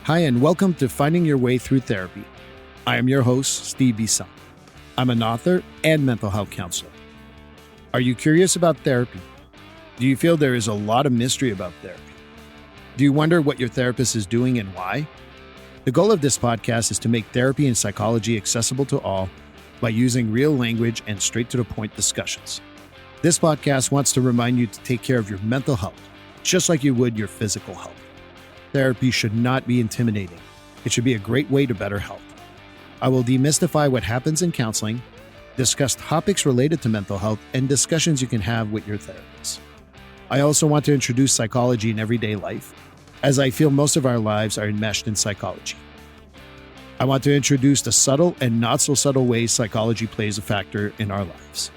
Hi, and welcome to Finding Your Way Through Therapy. I am your host, Steve Bisa. I'm an author and mental health counselor. Are you curious about therapy? Do you feel there is a lot of mystery about therapy? Do you wonder what your therapist is doing and why? The goal of this podcast is to make therapy and psychology accessible to all by using real language and straight-to-the-point discussions. This podcast wants to remind you to take care of your mental health, just like you would your physical health. Therapy should not be intimidating. It should be a great way to better health. I will demystify what happens in counseling, discuss topics related to mental health, and discussions you can have with your therapist. I also want to introduce psychology in everyday life, as I feel most of our lives are enmeshed in psychology. I want to introduce the subtle and not so subtle ways psychology plays a factor in our lives.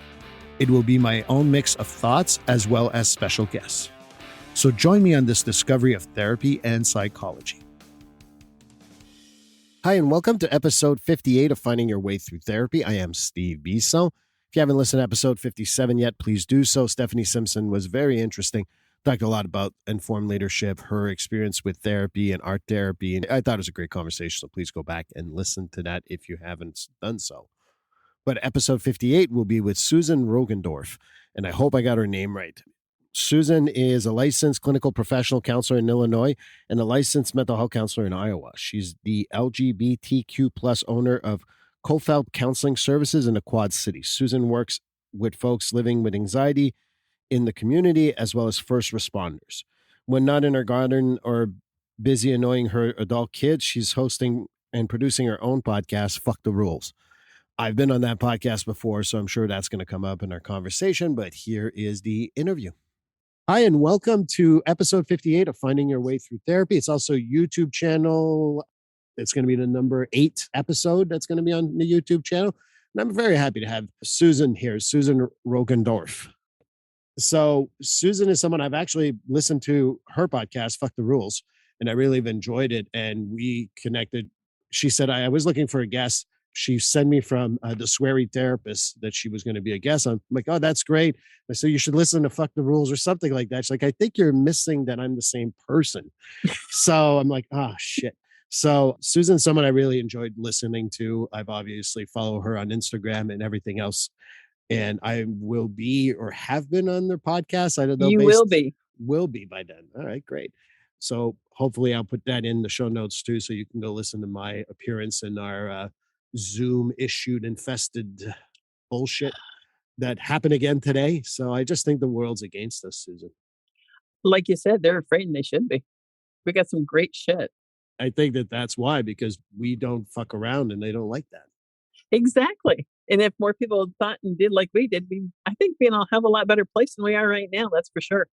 It will be my own mix of thoughts as well as special guests. So join me on this discovery of therapy and psychology. Hi, and welcome to episode 58 of Finding Your Way Through Therapy. I am Steve Bisa. If you haven't listened to episode 57 yet, please do so. Stephanie Simpson was very interesting. Talked a lot about informed leadership, her experience with therapy and art therapy. And I thought it was a great conversation. So please go back and listen to that if you haven't done so. But episode 58 will be with Susan Roggendorf. And I hope I got her name right. Susan is a licensed clinical professional counselor in Illinois and a licensed mental health counselor in Iowa. She's the LGBTQ plus owner of Kofeld Counseling Services in the Quad Cities. Susan works with folks living with anxiety in the community as well as first responders. When not in her garden or busy annoying her adult kids, she's hosting and producing her own podcast, Fuck the Rules. I've been on that podcast before, so I'm sure that's going to come up in our conversation, but here is the interview. Hi, and welcome to episode 58 of Finding Your Way Through Therapy. It's also a YouTube channel. It's going to be the number 8 episode that's going to be on the YouTube channel. And I'm very happy to have Susan here, Susan Roggendorf. So Susan is someone I've actually listened to her podcast, Fuck the Rules, and I really have enjoyed it. And we connected. She said, I was looking for a guest. She sent me from the sweary therapist that she was going to be a guest on. I'm like, oh, that's great. I said, you should listen to Fuck the Rules or something like that. She's like, I think you're missing that I'm the same person. So I'm like, oh, shit. So Susan's someone I really enjoyed listening to. I've obviously followed her on Instagram and everything else. And I will be or have been on their podcast. I don't know. You will be. Will be by then. All right, great. So hopefully I'll put that in the show notes too, so you can go listen to my appearance in our Zoom issued infested bullshit that happened again today. So I just think the world's against us, Susan. Like you said, they're afraid and they should be. We got some great shit. I think that's why, because we don't fuck around and they don't like that. Exactly. And if more people thought and did like we did, I think we'd all have a lot better place than we are right now. That's for sure.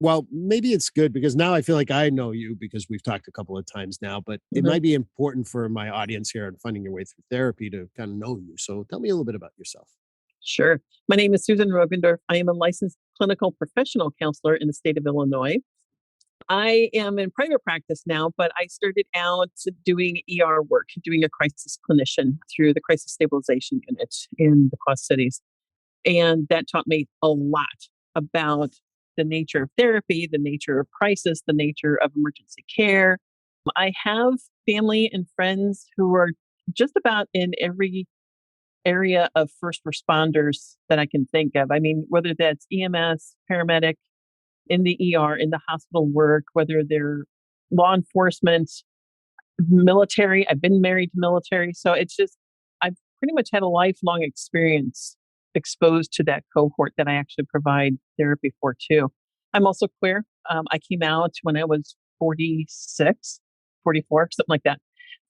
Well, maybe it's good because now I feel like I know you because we've talked a couple of times now, but it might be important for my audience here on Finding Your Way Through Therapy to kind of know you. So tell me a little bit about yourself. Sure. My name is Susan Roggendorf. I am a licensed clinical professional counselor in the state of Illinois. I am in private practice now, but I started out doing ER work, doing a crisis clinician through the crisis stabilization unit in the Quad Cities. And that taught me a lot about the nature of therapy, the nature of crisis, the nature of emergency care. I have family and friends who are just about in every area of first responders that I can think of. I mean, whether that's EMS, paramedic, in the ER, in the hospital work, whether they're law enforcement, military. I've been married to military. So it's just, I've pretty much had a lifelong experience exposed to that cohort that I actually provide therapy for too. I'm also queer. I came out when I was 46, 44, something like that.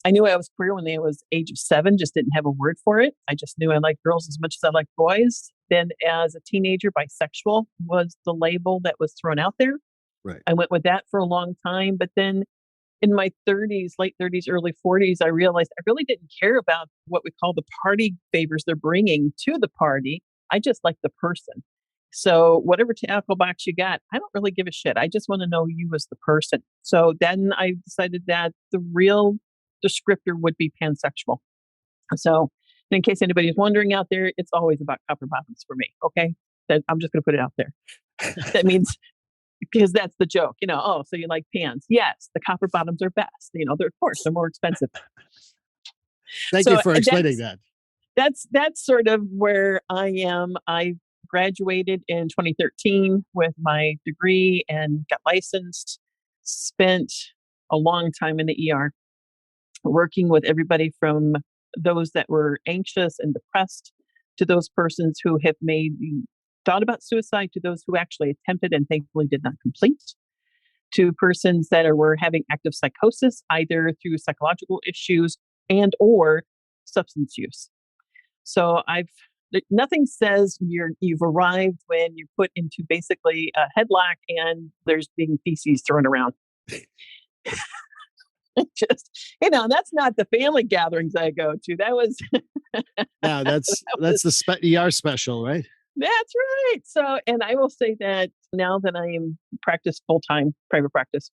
I knew I was queer when I was age of 7, just didn't have a word for it. I just knew I liked girls as much as I liked boys. Then as a teenager, bisexual was the label that was thrown out there. Right. I went with that for a long time. But then in my 30s, late 30s, early 40s, I realized I really didn't care about what we call the party favors they're bringing to the party. I just like the person. So whatever tackle box you got, I don't really give a shit. I just want to know you as the person. So then I decided that the real descriptor would be pansexual. So in case anybody's wondering out there, it's always about copper bottoms for me. Okay. I'm just going to put it out there. That means because that's the joke, oh, so you like pants. Yes, the copper bottoms are best. They're, of course, they're more expensive. Thank you So for explaining that. That's sort of where I am. I graduated in 2013 with my degree and got licensed, spent a long time in the ER working with everybody from those that were anxious and depressed to those persons who have thought about suicide to those who actually attempted and thankfully did not complete to persons that were having active psychosis, either through psychological issues and or substance use. So nothing says you've arrived when you're put into basically a headlock and there's being feces thrown around. Just, that's not the family gatherings I go to. That was No, that's the ER special, right? That's right. So, and I will say that now that I am practice full-time private practice,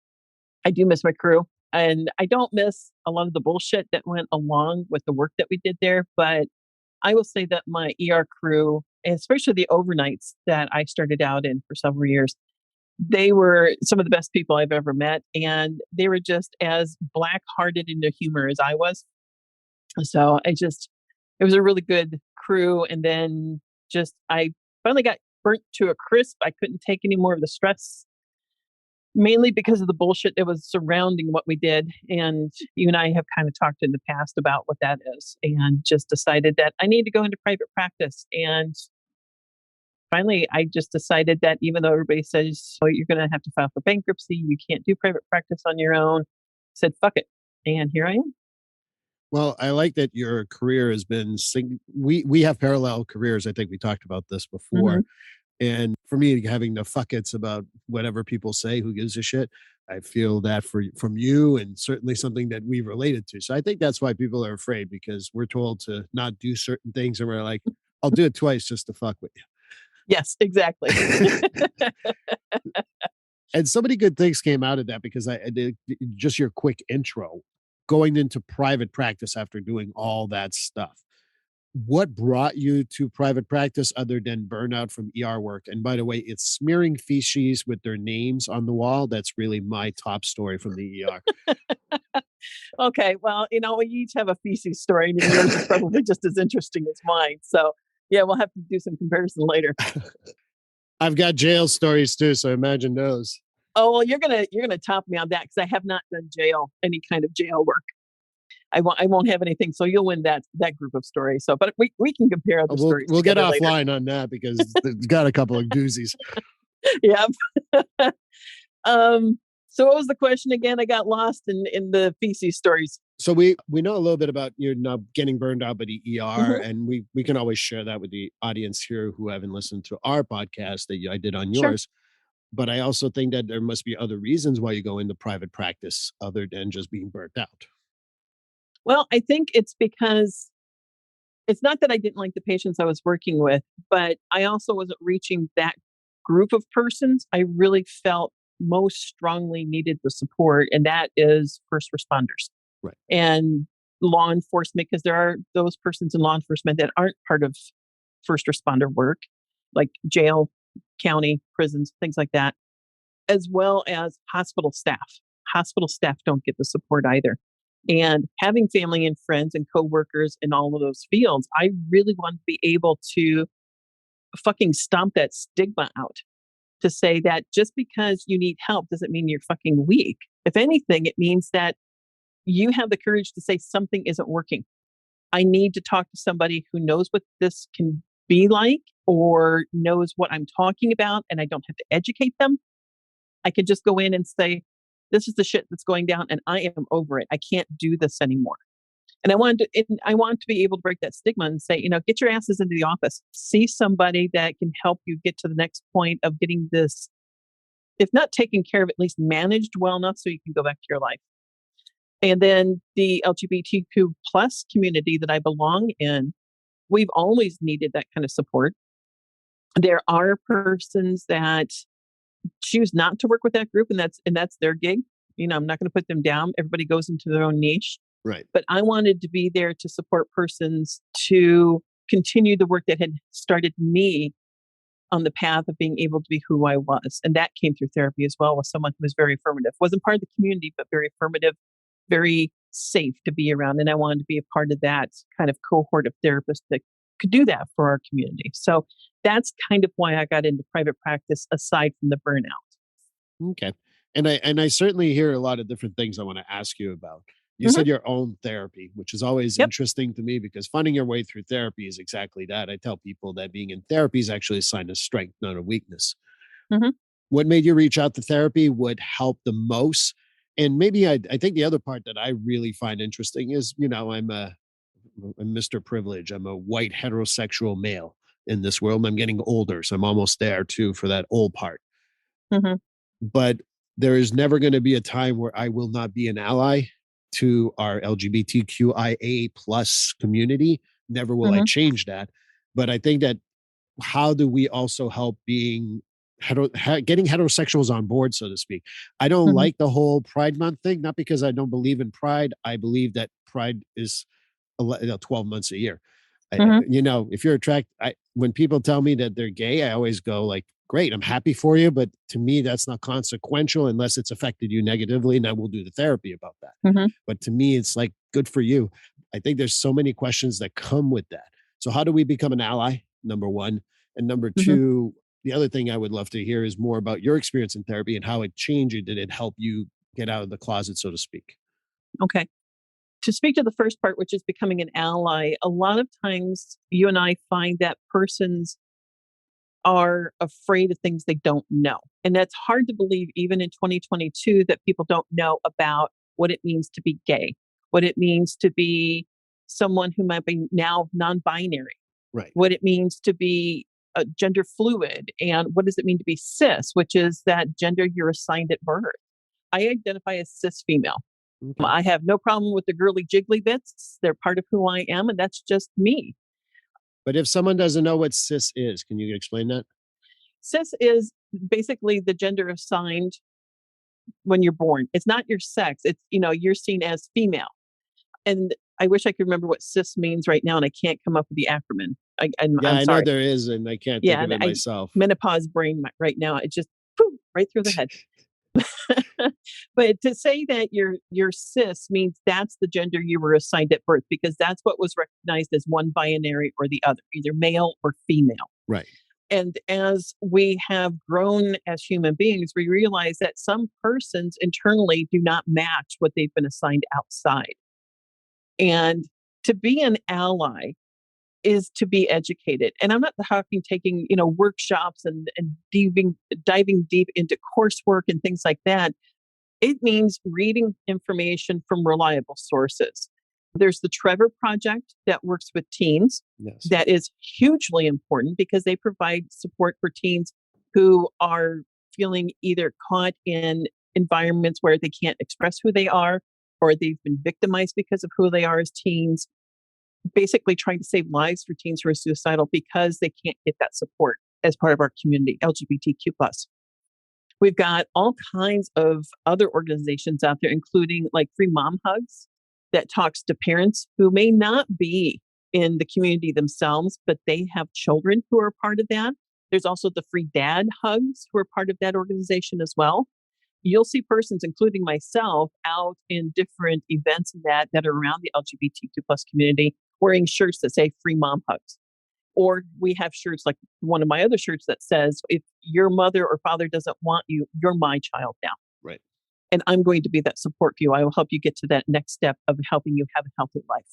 I do miss my crew, and I don't miss a lot of the bullshit that went along with the work that we did there. But I will say that my ER crew, especially the overnights that I started out in for several years, they were some of the best people I've ever met. And they were just as black-hearted in their humor as I was. So it was a really good crew. And then I finally got burnt to a crisp. I couldn't take any more of the stress, mainly because of the bullshit that was surrounding what we did. And you and I have kind of talked in the past about what that is, and just decided that I need to go into private practice. And finally, I just decided that even though everybody says, oh, you're going to have to file for bankruptcy, you can't do private practice on your own, I said, fuck it. And here I am. Well, I like that your career has been, we have parallel careers. I think we talked about this before. Mm-hmm. And for me, having the fuck it's about whatever people say, who gives a shit, I feel that from you, and certainly something that we related to. So I think that's why people are afraid, because we're told to not do certain things, and we're like, I'll do it twice just to fuck with you. Yes, exactly. And so many good things came out of that, because I did just your quick intro, going into private practice after doing all that stuff. What brought you to private practice other than burnout from ER work? And by the way, it's smearing feces with their names on the wall. That's really my top story from the ER. Okay, well, we each have a feces story, and yours is probably just as interesting as mine. So, yeah, we'll have to do some comparison later. I've got jail stories too, so imagine those. Oh, well, you're gonna top me on that, because I have not done any kind of jail work. I won't have anything, so you'll win that group of stories. So, but we can compare the stories. We'll get offline later on that, because it's got a couple of doozies. Yep. So what was the question again? I got lost in the feces stories. So we know a little bit about you now getting burned out by the ER, Mm-hmm. and we can always share that with the audience here who haven't listened to our podcast that I did on Sure. yours. But I also think that there must be other reasons why you go into private practice other than just being burnt out. Well, I think it's because it's not that I didn't like the patients I was working with, but I also wasn't reaching that group of persons I really felt most strongly needed the support, and that is first responders. Right. And law enforcement, because there are those persons in law enforcement that aren't part of first responder work, like jail, county, prisons, things like that, as well as hospital staff. Hospital staff don't get the support either. And having family and friends and coworkers in all of those fields, I really want to be able to fucking stomp that stigma out, to say that just because you need help doesn't mean you're fucking weak. If anything, it means that you have the courage to say something isn't working. I need to talk to somebody who knows what this can be like, or knows what I'm talking about, and I don't have to educate them. I could just go in and say, this is the shit that's going down, and I am over it. I can't do this anymore. And I want to be able to break that stigma and say, get your asses into the office. See somebody that can help you get to the next point of getting this, if not taken care of, at least managed well enough so you can go back to your life. And then the LGBTQ plus community that I belong in, we've always needed that kind of support. There are persons that choose not to work with that group, and that's their gig. I'm not going to put them down. Everybody goes into their own niche. Right. But I wanted to be there to support persons to continue the work that had started me on the path of being able to be who I was. And that came through therapy as well, with someone who was very affirmative. Wasn't part of the community, but very affirmative, very safe to be around. And I wanted to be a part of that kind of cohort of therapists that could do that for our community. So that's kind of why I got into private practice aside from the burnout. Okay. And I certainly hear a lot of different things I want to ask you about. You Hmm. said your own therapy, which is always Yep. interesting to me because finding your way through therapy is exactly that. I tell people that being in therapy is actually a sign of strength, not a weakness. Hmm. What made you reach out to therapy would help the most? And maybe I think the other part that I really find interesting is, I'm Mr. Privilege. I'm a white heterosexual male in this world. I'm getting older, so I'm almost there too for that old part. Hmm. But there is never going to be a time where I will not be an ally to our LGBTQIA plus community. Never will I Hmm. change that. But I think that how do we also help being getting heterosexuals on board, so to speak? I don't Hmm. like the whole Pride Month thing, not because I don't believe in Pride. I believe that Pride is 12 months a year. Hmm. If you're attracted, when people tell me that they're gay, I always go like, great, I'm happy for you. But to me, that's not consequential unless it's affected you negatively. And I will do the therapy about that. Hmm. But to me, it's like, good for you. I think there's so many questions that come with that. So how do we become an ally? Number one. And number Hmm. two, the other thing I would love to hear is more about your experience in therapy and how it changed you. Did it help you get out of the closet, so to speak? Okay. To speak to the first part, which is becoming an ally, a lot of times you and I find that persons are afraid of things they don't know. And that's hard to believe, even in 2022, that people don't know about what it means to be gay, what it means to be someone who might be now non binary, Right. what it means to be gender fluid, and what does it mean to be cis, which is that gender you're assigned at birth. I identify as cis female. Okay. I have no problem with the girly jiggly bits. They're part of who I am, and that's just me. But if someone doesn't know what cis is, can you explain that? Cis is basically the gender assigned when you're born. It's not your sex. It's, you're seen as female. And I wish I could remember what cis means right now, and I can't come up with the acronym. Yeah, I'm I know sorry. there is, and I can't think Yeah, of it myself. menopause brain right now. It just poof, right through the head. But to say that you're cis means that's the gender you were assigned at birth, because that's what was recognized as one binary or the other, either male or female. Right. And as we have grown as human beings, we realize that some persons internally do not match what they've been assigned outside. And to be an ally is to be educated. And I'm not talking taking, workshops and diving deep into coursework and things like that. It means reading information from reliable sources. There's the Trevor Project that works with teens. Yes. That is hugely important because they provide support for teens who are feeling either caught in environments where they can't express who they are, or they've been victimized because of who they are as teens, basically trying to save lives for teens who are suicidal because they can't get that support as part of our community, LGBTQ plus. We've got all kinds of other organizations out there, including like Free Mom Hugs, that talks to parents who may not be in the community themselves, but they have children who are part of that. There's also the Free Dad Hugs, who are part of that organization as well. You'll see persons, including myself, out in different events that are around the LGBTQ plus community, wearing shirts that say Free Mom Hugs. Or we have shirts like one of my other shirts that says, if your mother or father doesn't want you, you're my child now. Right. And I'm going to be that support for you. I will help you get to that next step of helping you have a healthy life.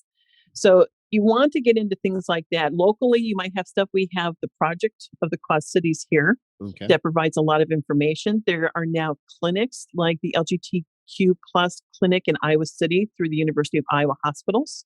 So you want to get into things like that. Locally, you might have stuff. We have the Project of the Quad Cities here Okay. that provides a lot of information. There are now clinics like the LGBTQ plus clinic in Iowa City through the University of Iowa hospitals.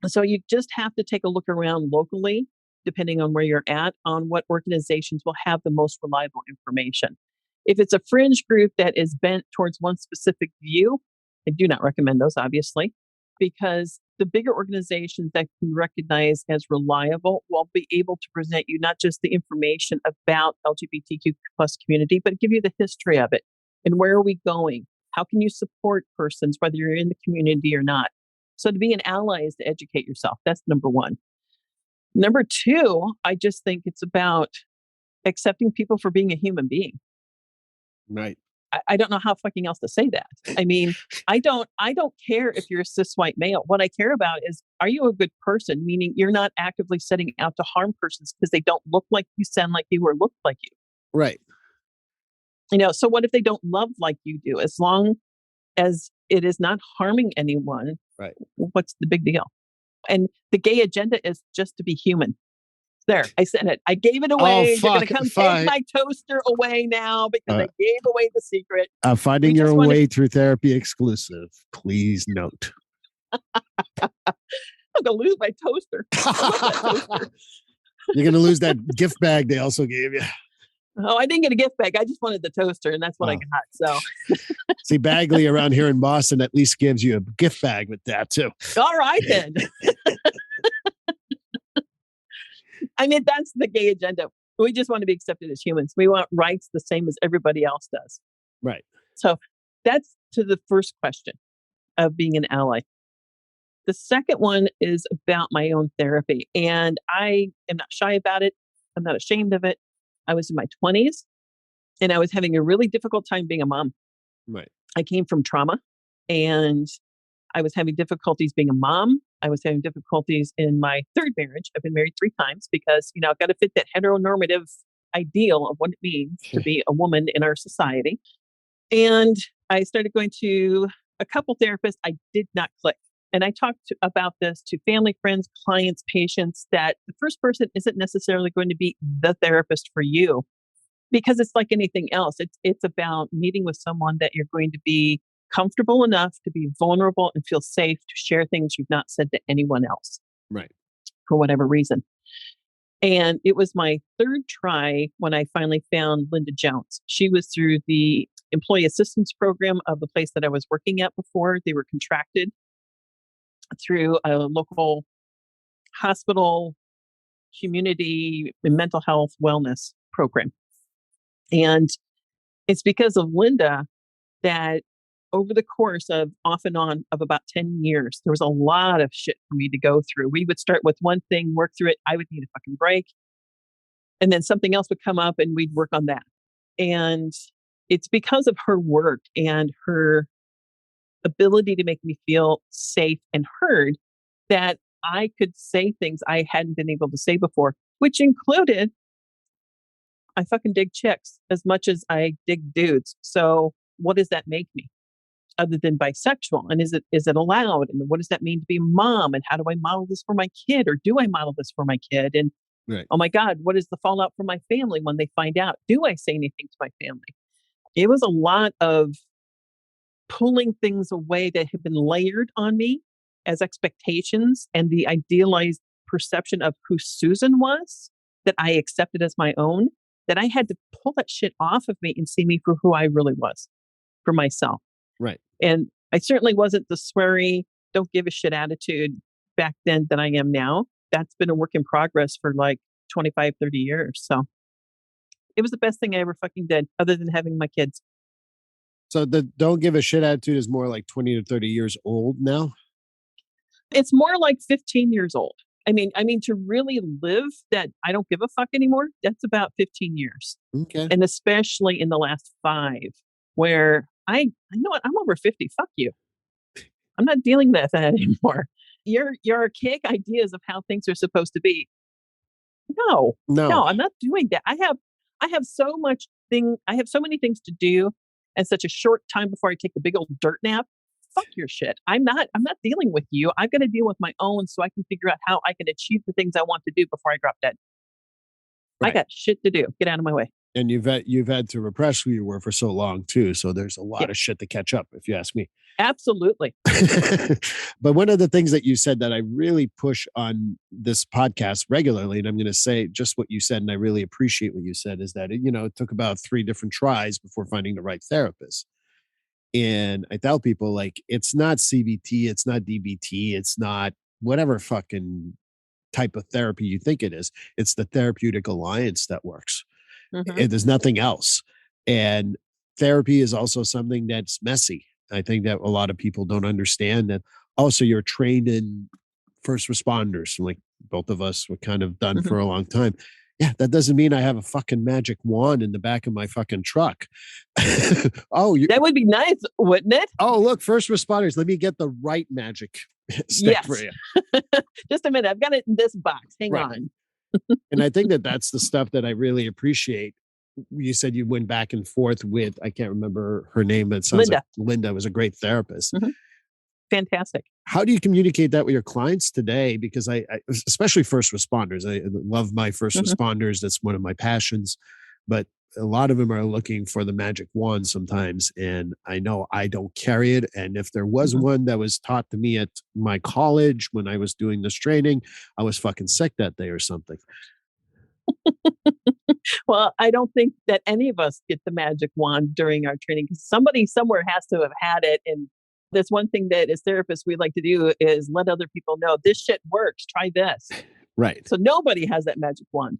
So you just have to take a look around locally, depending on where you're at, on what organizations will have the most reliable information. If it's a fringe group that is bent towards one specific view, I do not recommend those, obviously, because the bigger organizations that can recognize as reliable will be able to present you not just the information about LGBTQ plus community, but give you the history of it and where are we going? How can you support persons, whether you're in the community or not? So to be an ally is to educate yourself. That's number one. Number two, I just think it's about accepting people for being a human being. Right. I don't know how fucking else to say that. I mean, I don't care if you're a cis white male. What I care about is, are you a good person? Meaning you're not actively setting out to harm persons because they don't look like you, sound like you, or look like you. Right. So what if they don't love like you do? As long as it is not harming anyone, right? What's the big deal? And the gay agenda is just to be human. There, I said it. I gave it away. You're going to come take my toaster away now because I gave away the secret. Finding your way through therapy exclusive. Please note. I'm going to lose my toaster. You're going to lose that gift bag they also gave you. Oh, I didn't get a gift bag. I just wanted the toaster, and that's what I got. So, see, Bagley around here in Boston at least gives you a gift bag with that too. All right, then. I mean, that's the gay agenda. We just want to be accepted as humans. We want rights the same as everybody else does. Right. So that's to the first question of being an ally. The second one is about my own therapy. And I am not shy about it. I'm not ashamed of it. I was in my 20s and I was having a really difficult time being a mom. Right. I came from trauma and I was having difficulties being a mom. I was having difficulties in my third marriage. I've been married 3 times because, I've got to fit that heteronormative ideal of what it means to be a woman in our society. And I started going to a couple therapists. I did not click. And I talked about this to family, friends, clients, patients, that the first person isn't necessarily going to be the therapist for you, because it's like anything else. It's about meeting with someone that you're going to be comfortable enough to be vulnerable and feel safe to share things you've not said to anyone else. Right. For whatever reason. And it was my third try when I finally found Linda Jones. She was through the employee assistance program of the place that I was working at before. They were contracted through a local hospital, community, and mental health wellness program. And it's because of Linda that over the course of off and on of about 10 years, there was a lot of shit for me to go through. We would start with one thing, work through it. I would need a fucking break. And then something else would come up and we'd work on that. And it's because of her work and her ability to make me feel safe and heard that I could say things I hadn't been able to say before, which included, I fucking dig chicks as much as I dig dudes. So what does that make me other than bisexual? And is it allowed? And what does that mean to be a mom? And how do I model this for my kid? Or do I model this for my kid? And right. Oh my God, what is the fallout for my family when they find out? Do I say anything to my family? It was a lot of pulling things away that had been layered on me as expectations and the idealized perception of who Susan was that I accepted as my own, that I had to pull that shit off of me and see me for who I really was, for myself. Right. And I certainly wasn't the sweary, don't give a shit attitude back then that I am now. That's been a work in progress for like 25, 30 years. So it was the best thing I ever fucking did, other than having my kids. So the don't give a shit attitude is more like 20 to 30 years old now? It's more like 15 years old. I mean, to really live that I don't give a fuck anymore, that's about 15 years. Okay. And especially in the last 5, where I know what, I'm over 50. Fuck you. I'm not dealing with that anymore. Your archaic ideas of how things are supposed to be. No, I'm not doing that. I have so many things to do and such a short time before I take the big old dirt nap. Fuck your shit. I'm not dealing with you. I've got to deal with my own so I can figure out how I can achieve the things I want to do before I drop dead. Right. I got shit to do. Get out of my way. And you've had to repress who you were for so long too. So there's a lot of shit to catch up, if you ask me. Absolutely. But one of the things that you said that I really push on this podcast regularly, and I'm going to say just what you said, and I really appreciate what you said, is that it took about 3 different tries before finding the right therapist. And I tell people, like, it's not CBT, it's not DBT, it's not whatever fucking type of therapy you think it is. It's the therapeutic alliance that works. Mm-hmm. There's nothing else. And therapy is also something that's messy. I think that a lot of people don't understand that. Also, you're trained in first responders, like both of us were kind of done for a long time. Yeah, that doesn't mean I have a fucking magic wand in the back of my fucking truck. That would be nice, wouldn't it? Oh, look, first responders, let me get the right magic stick for you. Just a minute. I've got it in this box. Hang Right. on. And I think that that's the stuff that I really appreciate. You said you went back and forth with, I can't remember her name, but it sounds Linda. like Linda was a great therapist. Mhm. Fantastic. How do you communicate that with your clients today? Because I especially first responders, I love my first responders. That's one of my passions, but a lot of them are looking for the magic wand sometimes. And I know I don't carry it. And if there was one that was taught to me at my college when I was doing this training, I was fucking sick that day or something. Well, I don't think that any of us get the magic wand during our training because somebody somewhere has to have had it. And that's one thing that as therapists we like to do is let other people know this shit works. Try this. Right. So nobody has that magic wand.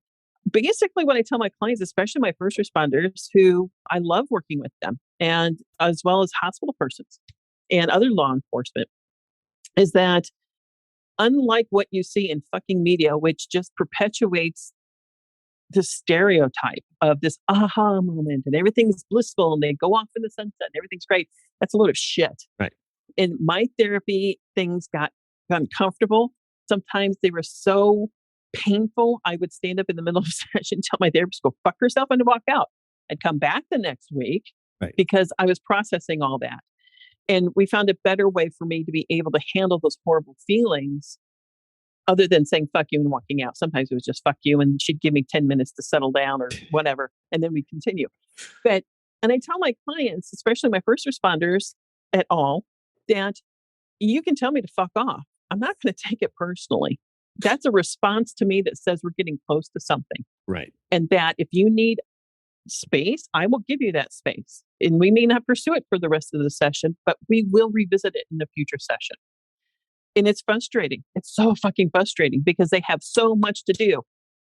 Basically, what I tell my clients, especially my first responders, who I love working with them, and as well as hospital persons and other law enforcement, is that unlike what you see in fucking media, which just perpetuates the stereotype of this aha moment and everything's blissful and they go off in the sunset and everything's great. That's a load of shit. Right. In my therapy, things got uncomfortable. Sometimes they were so painful. I would stand up in the middle of a session, tell my therapist, go fuck yourself, and to walk out. I'd come back the next week because I was processing all that. And we found a better way for me to be able to handle those horrible feelings other than saying fuck you and walking out. Sometimes it was just fuck you, and she'd give me 10 minutes to settle down or whatever, and then we continue. And I tell my clients, especially my first responders at all, that you can tell me to fuck off. I'm not going to take it personally. That's a response to me that says we're getting close to something. Right. And that if you need space, I will give you that space. And we may not pursue it for the rest of the session, but we will revisit it in a future session. And it's frustrating. It's so fucking frustrating because they have so much to do.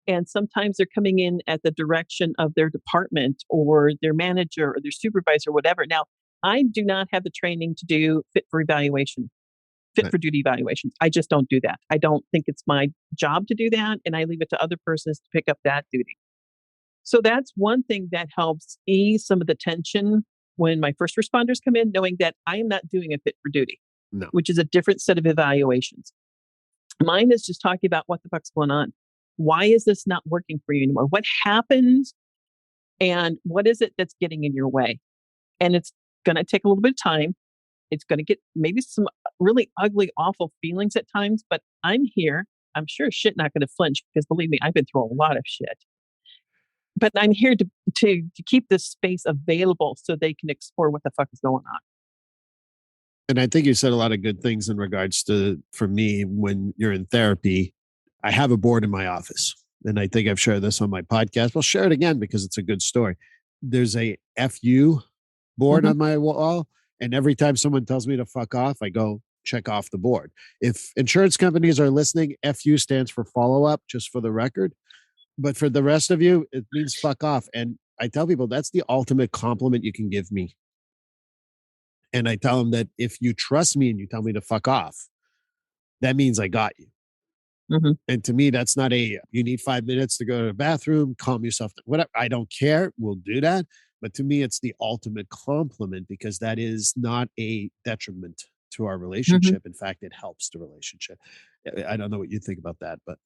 And sometimes they're coming in at the direction of their department or their manager or their supervisor, or whatever. Now, I do not have the training to do fit for duty evaluations. I just don't do that. I don't think it's my job to do that. And I leave it to other persons to pick up that duty. So that's one thing that helps ease some of the tension when my first responders come in, knowing that I am not doing a fit for duty, which is a different set of evaluations. Mine is just talking about what the fuck's going on. Why is this not working for you anymore? What happened? And what is it that's getting in your way? And it's going to take a little bit of time. It's going to get maybe some really ugly, awful feelings at times, but I'm here. I'm sure shit not going to flinch because believe me, I've been through a lot of shit. But I'm here to keep this space available so they can explore what the fuck is going on. And I think you said a lot of good things in regards to, for me, when you're in therapy, I have a board in my office. And I think I've shared this on my podcast. I'll share it again because it's a good story. There's a FU board on my wall. And every time someone tells me to fuck off, I go check off the board. If insurance companies are listening, FU stands for follow up, just for the record. But for the rest of you, it means fuck off. And I tell people that's the ultimate compliment you can give me. And I tell them that if you trust me and you tell me to fuck off, that means I got you. And to me, that's not you need 5 minutes to go to the bathroom, calm yourself, whatever. I don't care. We'll do that. But to me, it's the ultimate compliment because that is not a detriment to our relationship. In fact, it helps the relationship. I don't know what you think about that, but.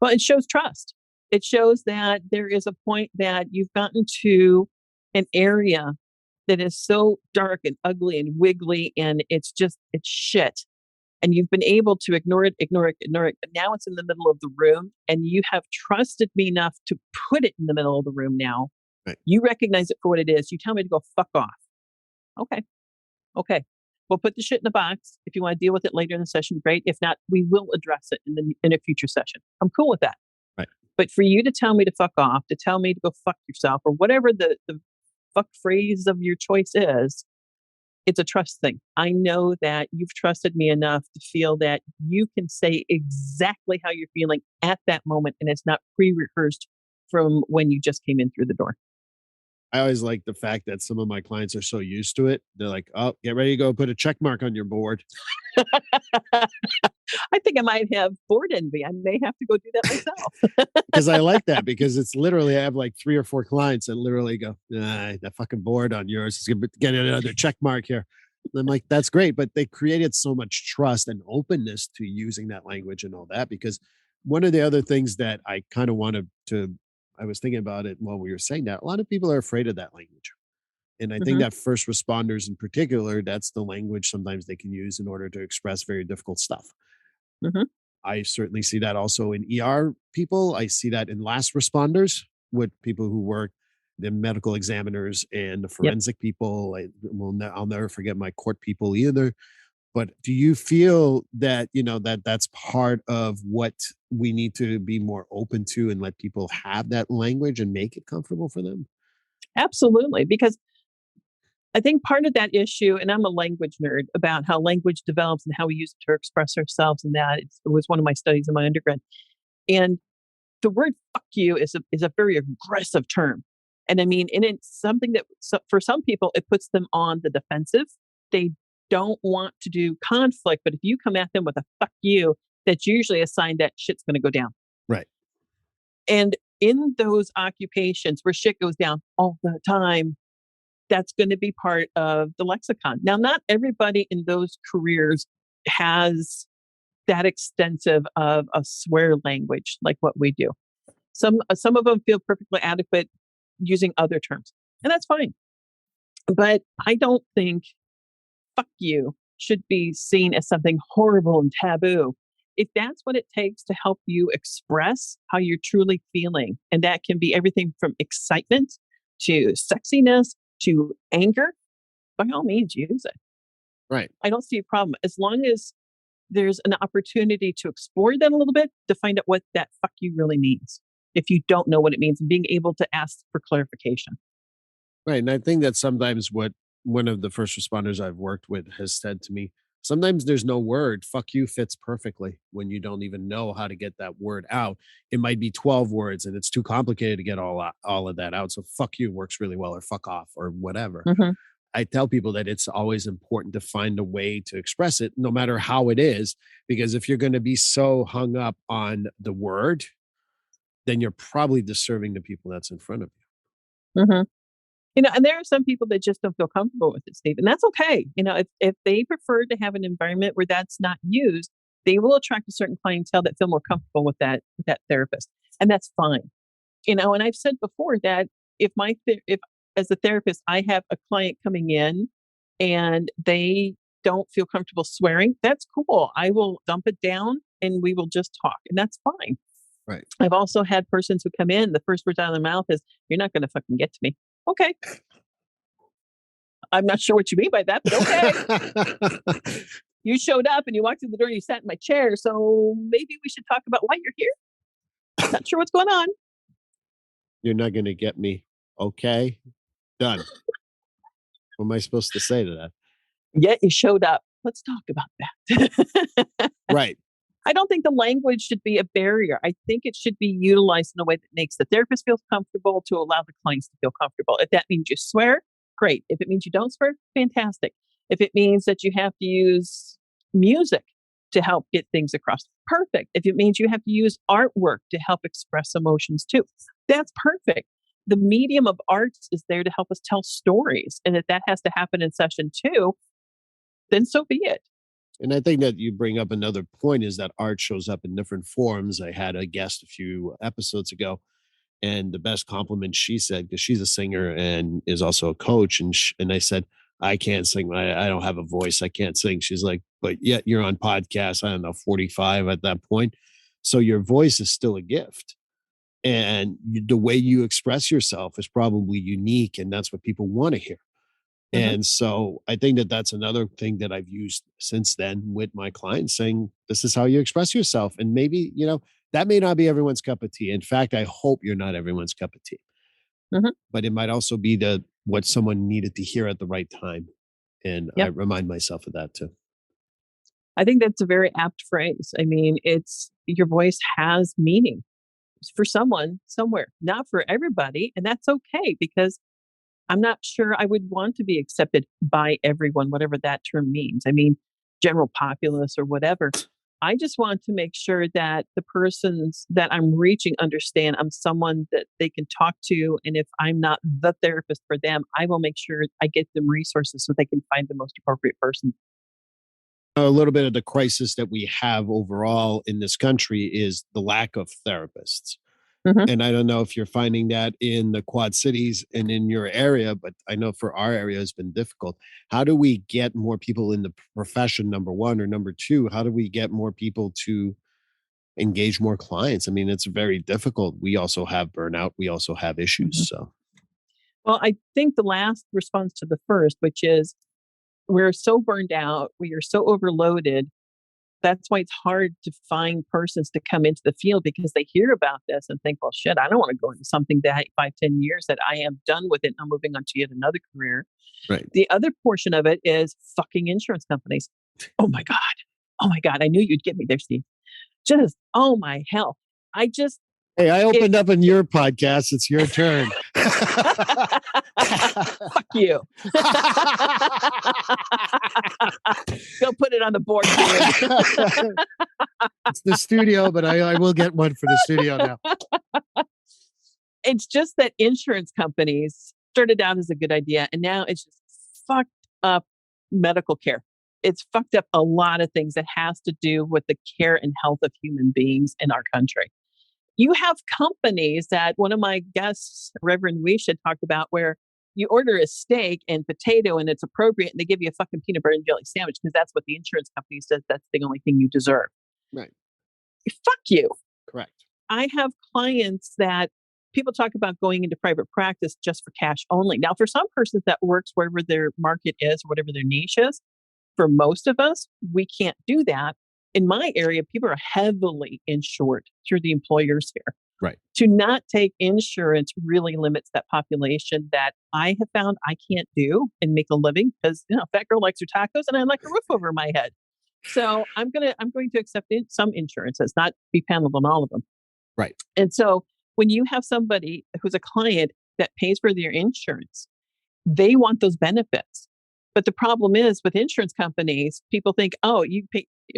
Well, it shows trust. It shows that there is a point that you've gotten to an area that is so dark and ugly and wiggly and it's shit. And you've been able to ignore it. But now it's in the middle of the room and you have trusted me enough to put it in the middle of the room now. Right. You recognize it for what it is. You tell me to go fuck off. Okay. We'll put the shit in a box. If you want to deal with it later in the session, great. If not, we will address it in a future session. I'm cool with that. Right. But for you to tell me to fuck off, to tell me to go fuck yourself, or whatever the fuck phrase of your choice is, it's a trust thing. I know that you've trusted me enough to feel that you can say exactly how you're feeling at that moment, and it's not pre-rehearsed from when you just came in through the door. I always like the fact that some of my clients are so used to it. They're like, oh, get ready to go put a check mark on your board. I think I might have board envy. I may have to go do that myself. Because I like that, because it's literally, I have like 3 or 4 clients that literally go, that fucking board on yours is going to get another check mark here. And I'm like, that's great. But they created so much trust and openness to using that language and all that. Because one of the other things that I kind of wanted to, I was thinking about it while we were saying that, a lot of people are afraid of that language. And I think Hmm. that first responders in particular, that's the language sometimes they can use in order to express very difficult stuff. Hmm. I certainly see that also in ER people. I see that in last responders with people who work, the medical examiners and the Yep. forensic people. I'll never forget my court people either. But do you feel that, that that's part of what we need to be more open to and let people have that language and make it comfortable for them? Absolutely. Because I think part of that issue, and I'm a language nerd about how language develops and how we use it to express ourselves, and that it was one of my studies in my undergrad. And the word fuck you is a very aggressive term. And I mean, and it's something that for some people, it puts them on the defensive. They don't want to do conflict, but if you come at them with a fuck you, that's usually a sign that shit's going to go down. Right. And in those occupations where shit goes down all the time, that's going to be part of the lexicon. Now, not everybody in those careers has that extensive of a swear language like what we do. Some of them feel perfectly adequate using other terms, and that's fine. But I don't think "fuck you" should be seen as something horrible and taboo. If that's what it takes to help you express how you're truly feeling, and that can be everything from excitement to sexiness to anger, by all means, use it. Right. I don't see a problem as long as there's an opportunity to explore that a little bit to find out what that fuck you really means. If you don't know what it means, and being able to ask for clarification. Right. And I think that's sometimes what one of the first responders I've worked with has said to me. Sometimes there's no word. Fuck you fits perfectly when you don't even know how to get that word out. It might be 12 words and it's too complicated to get all of that out. So fuck you works really well, or fuck off, or whatever. Hmm. I tell people that it's always important to find a way to express it, no matter how it is, because if you're going to be so hung up on the word, then you're probably disserving the people that's in front of Hmm. And there are some people that just don't feel comfortable with it, Steve, and that's okay. If they prefer to have an environment where that's not used, they will attract a certain clientele that feel more comfortable with that therapist, and that's fine. And I've said before that if as a therapist I have a client coming in and they don't feel comfortable swearing, that's cool. I will dump it down and we will just talk, and that's fine. you. Right. I've also had persons who come in, the first words out of their mouth is, "You're not going to fucking get to me." Okay. I'm not sure what you mean by that, but okay. You showed up and you walked through the door, you sat in my chair. So maybe we should talk about why you're here. Not sure what's going on. You're not going to get me. Okay. Done. What am I supposed to say to that? Yet you showed up. Let's talk about that. Right. I don't think the language should be a barrier. I think it should be utilized in a way that makes the therapist feel comfortable to allow the clients to feel comfortable. If that means you swear, great. If it means you don't swear, fantastic. If it means that you have to use music to help get things across, perfect. If it means you have to use artwork to help express emotions too, that's perfect. The medium of arts is there to help us tell stories. And if that has to happen in session two, then so be it. And I think that you bring up another point, is that art shows up in different forms. I had a guest a few episodes ago, and the best compliment she said, because she's a singer and is also a coach, and I said, I can't sing. I don't have a voice. I can't sing. She's like, but yet you're on podcast. I don't know, 45 at that point. So your voice is still a gift, and the way you express yourself is probably unique, and that's what people want to hear. Mhm. And so I think that that's another thing that I've used since then with my clients, saying, this is how you express yourself. And maybe, that may not be everyone's cup of tea. In fact, I hope you're not everyone's cup of tea, Mhm. but it might also be what someone needed to hear at the right time. And I Yep. remind myself of that too. I think that's a very apt phrase. I mean, it's your voice has meaning for someone somewhere, not for everybody. And that's okay because I'm not sure I would want to be accepted by everyone, whatever that term means. I mean, general populace or whatever. I just want to make sure that the persons that I'm reaching understand I'm someone that they can talk to. And if I'm not the therapist for them, I will make sure I get them resources so they can find the most appropriate person. A little bit of the crisis that we have overall in this country is the lack of therapists. Mhm. And I don't know if you're finding that in the Quad Cities and in your area, but I know for our area it's been difficult. How do we get more people in the profession, number one, or number two? How do we get more people to engage more clients? I mean, it's very difficult. We also have burnout. We also have issues. Mhm. So, Well, I think the last response to the first, which is we're so burned out, we are so overloaded. That's why it's hard to find persons to come into the field because they hear about this and think, well, shit, I don't want to go into something that 5, 10 years that I am done with it. I'm moving on to yet another career. right. The other portion of it is fucking insurance companies. Oh my God. Oh my God. I knew you'd get me there, Steve. Just, oh my hell. I just, Hey, I if opened up in your podcast. It's your turn. fuck you. Go put it on the board, dude. It's the studio, but I will get one for the studio now. It's just that insurance companies started out as a good idea and now it's just fucked up medical care. It's fucked up a lot of things that has to do with the care and health of human beings in our country. You have companies that one of my guests, Reverend Weish, had talked about where you order a steak and potato and it's appropriate and they give you a fucking peanut butter and jelly sandwich because that's what the insurance company says that's the only thing you deserve. Right. Fuck you. Correct. I have clients that people talk about going into private practice just for cash only. Now, for some persons that works wherever their market is, whatever their niche is, for most of us, we can't do that. In my area, people are heavily insured through the employers here. Right. To not take insurance really limits that population that I have found I can't do and make a living because fat girl likes her tacos and I like a roof over my head. So I'm going to accept some insurances, not be paneled on all of them. Right. And so when you have somebody who's a client that pays for their insurance, they want those benefits. But the problem is with insurance companies, people think, oh,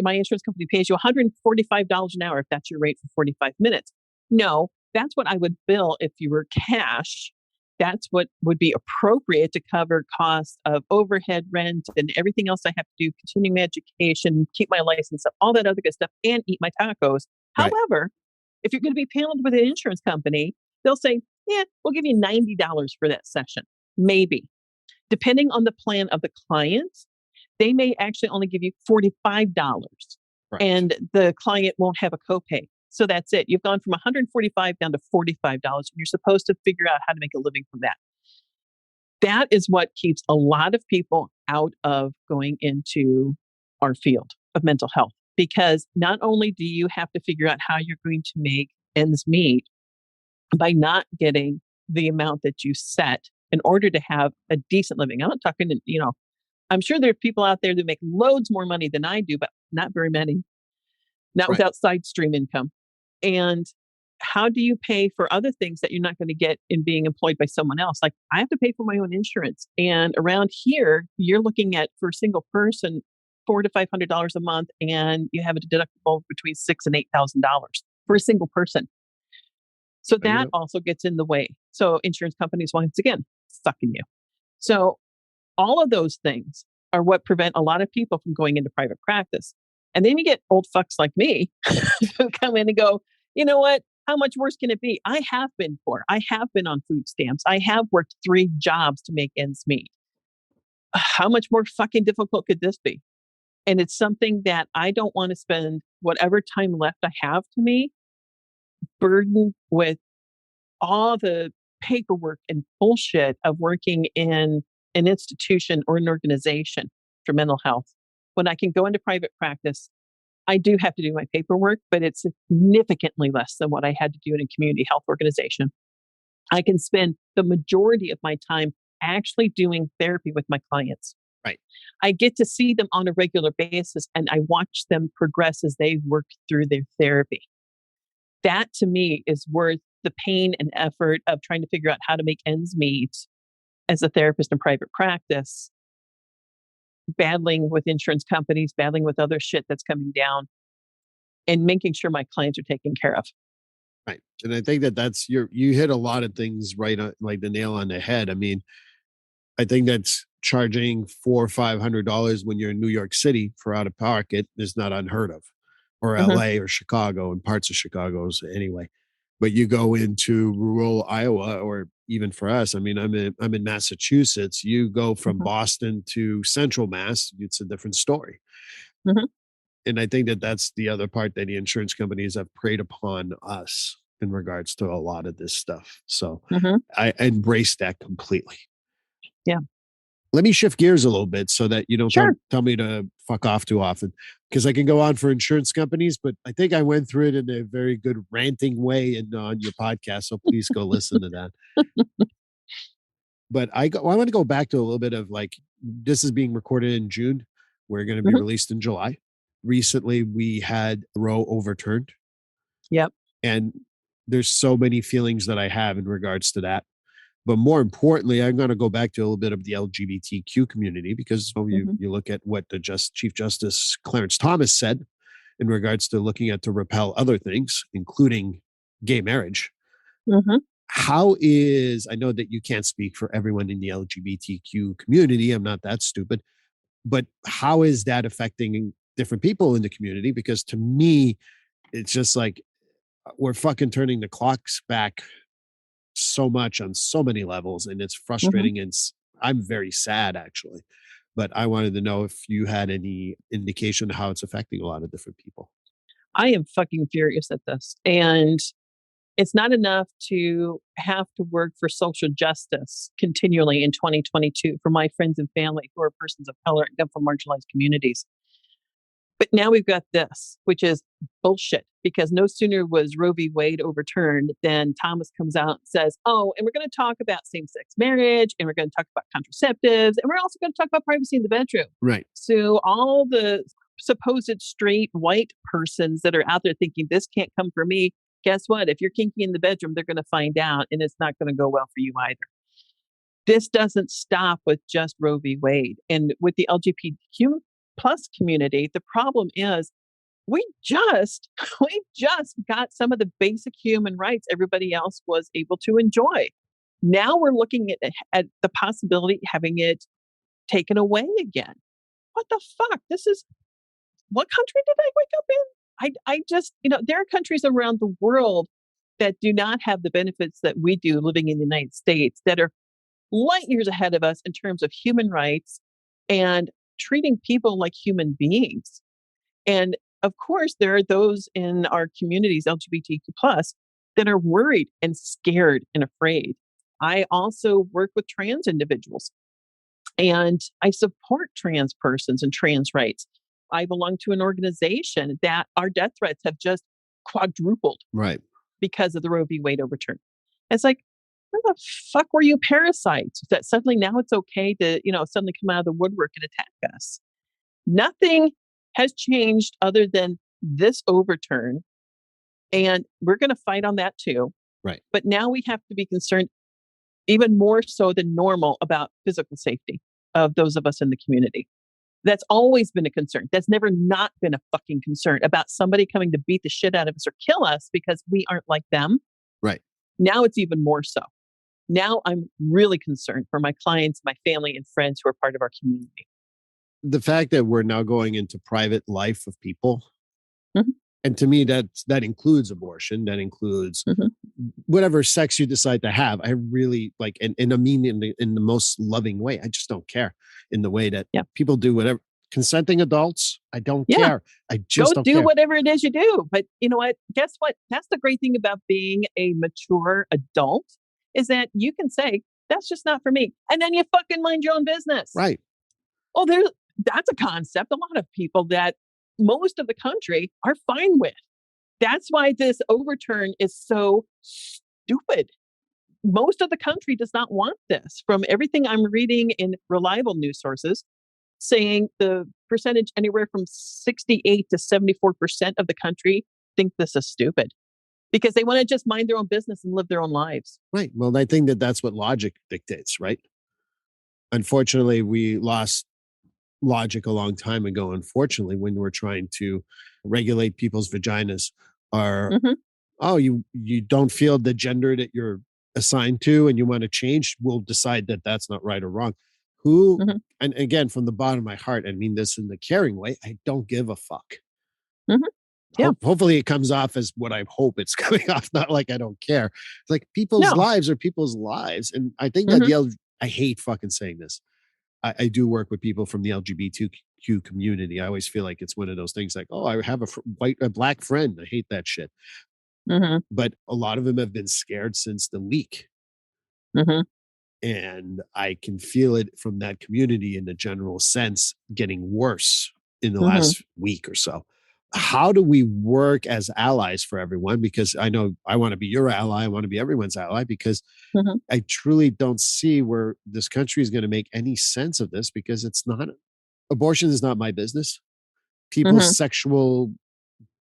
my insurance company pays you $145 an hour if that's your rate for 45 minutes. No, that's what I would bill if you were cash. That's what would be appropriate to cover costs of overhead rent and everything else I have to do, continuing education, keep my license up, all that other good stuff, and eat my tacos. Right. However, if you're going to be paneled with an insurance company, they'll say, yeah, we'll give you $90 for that session. Maybe. Depending on the plan of the client, they may actually only give you $45 Right. and the client won't have a copay. So that's it. You've gone from $145 down to $45 and you're supposed to figure out how to make a living from that. That is what keeps a lot of people out of going into our field of mental health because not only do you have to figure out how you're going to make ends meet by not getting the amount that you set in order to have a decent living. I'm not talking to, I'm sure there are people out there that make loads more money than I do, but not very many, not Right. without side stream income. And how do you pay for other things that you're not going to get in being employed by someone else? Like I have to pay for my own insurance. And around here, you're looking at for a single person, $400 to $500 a month, and you have a deductible between $6,000 and $8,000 for a single person. So that also gets in the way. So insurance companies, once again, sucking you. So all of those things are what prevent a lot of people from going into private practice. And then you get old fucks like me who come in and go, you know what? How much worse can it be? I have been poor. I have been on food stamps. I have worked 3 jobs to make ends meet. How much more fucking difficult could this be? And it's something that I don't want to spend whatever time left I have to me burdened with all the paperwork and bullshit of working in an institution or an organization for mental health. When I can go into private practice, I do have to do my paperwork, but it's significantly less than what I had to do in a community health organization. I can spend the majority of my time actually doing therapy with my clients. Right. I get to see them on a regular basis and I watch them progress as they work through their therapy. That to me is worth the pain and effort of trying to figure out how to make ends meet as a therapist in private practice, battling with insurance companies, battling with other shit that's coming down, and making sure my clients are taken care of. Right. And I think that you hit a lot of things right on, like the nail on the head. I mean, I think that's charging $400-500 when you're in New York City for out of pocket is not unheard of, or LA or Chicago and parts of Chicago's anyway. But you go into rural Iowa, or even for us, I mean, I'm in Massachusetts. You go from Boston to Central Mass, it's a different story. And I think that that's the other part that the insurance companies have preyed upon us in regards to a lot of this stuff. So I embrace that completely. Yeah. Let me shift gears a little bit so that you don't Sure. tell me to fuck off too often, because I can go on for insurance companies, but I think I went through it in a very good ranting way on your podcast. So please go listen to that. But I want to go back to a little bit of like, this is being recorded in June. We're going to be released in July. Recently, we had Roe overturned. Yep. And there's so many feelings that I have in regards to that. But more importantly, I'm going to go back to a little bit of the LGBTQ community, because you look at what the Chief Justice Clarence Thomas said in regards to looking at to repel other things, including gay marriage. How is, I know that you can't speak for everyone in the LGBTQ community. I'm not that stupid. But how is that affecting different people in the community? Because to me, it's just like we're fucking turning the clocks back so much on so many levels, and it's frustrating. And I'm very sad, actually. But I wanted to know if you had any indication of how it's affecting a lot of different people. I am fucking furious at this. And it's not enough to have to work for social justice continually in 2022 for my friends and family who are persons of color and come from marginalized communities. But now we've got this, which is bullshit, because no sooner was Roe v. Wade overturned than Thomas comes out and says, oh, and we're going to talk about same-sex marriage, and we're going to talk about contraceptives, and we're also going to talk about privacy in the bedroom. Right. So all the supposed straight white persons that are out there thinking this can't come for me, guess what? If you're kinky in the bedroom, they're going to find out, and it's not going to go well for you either. This doesn't stop with just Roe v. Wade. And with the LGBTQ plus community, the problem is we just got some of the basic human rights everybody else was able to enjoy. Now we're looking at the possibility of having it taken away again. What the fuck? What country did I wake up in? I just, there are countries around the world that do not have the benefits that we do living in the United States, that are light years ahead of us in terms of human rights and treating people like human beings. And of course, there are those in our communities, LGBTQ plus, that are worried and scared and afraid. I also work with trans individuals, and I support trans persons and trans rights. I belong to an organization that our death threats have just quadrupled because of the Roe v. Wade overturn. It's like, where the fuck were you parasites that suddenly now it's okay to, suddenly come out of the woodwork and attack us? Nothing has changed other than this overturn. And we're going to fight on that too. Right. But now we have to be concerned even more so than normal about physical safety of those of us in the community. That's always been a concern. That's never not been a fucking concern about somebody coming to beat the shit out of us or kill us because we aren't like them. Right. Now it's even more so. Now I'm really concerned for my clients, my family, and friends who are part of our community. The fact that we're now going into private life of people, and to me, that includes abortion, that includes whatever sex you decide to have. I really like, and I mean in the most loving way. I just don't care in the way that people do whatever. Consenting adults, I don't care. I just don't care. Whatever it is you do. But you know what? Guess what? That's the great thing about being a mature adult, is that you can say, that's just not for me. And then you fucking mind your own business. Right. Oh, that's a concept a lot of people that most of the country are fine with. That's why this overturn is so stupid. Most of the country does not want this. From everything I'm reading in reliable news sources, saying the percentage anywhere from 68 to 74% of the country think this is stupid because they want to just mind their own business and live their own lives. Right. Well, I think that that's what logic dictates, right? Unfortunately, we lost logic a long time ago. Unfortunately, when we're trying to regulate people's vaginas, are Hmm. oh, you don't feel the gender that you're assigned to and you want to change, we'll decide that that's not right or wrong. Who, Hmm. and again, from the bottom of my heart, I mean this in the caring way, I don't give a fuck. Hmm. Yeah. Hopefully it comes off as what I hope it's coming off, not like I don't care. It's like people's No. lives are people's lives. And I think that Hmm. I hate fucking saying this. I do work with people from the LGBTQ community. I always feel like it's one of those things like, oh, I have a black friend. I hate that shit. Hmm. But a lot of them have been scared since the leak. Hmm. And I can feel it from that community in the general sense getting worse in the Hmm. last week or so. How do we work as allies for everyone? Because I know I want to be your ally. I want to be everyone's ally because Hmm. I truly don't see where this country is going to make any sense of this because it's not, abortion is not my business. People's Hmm. sexual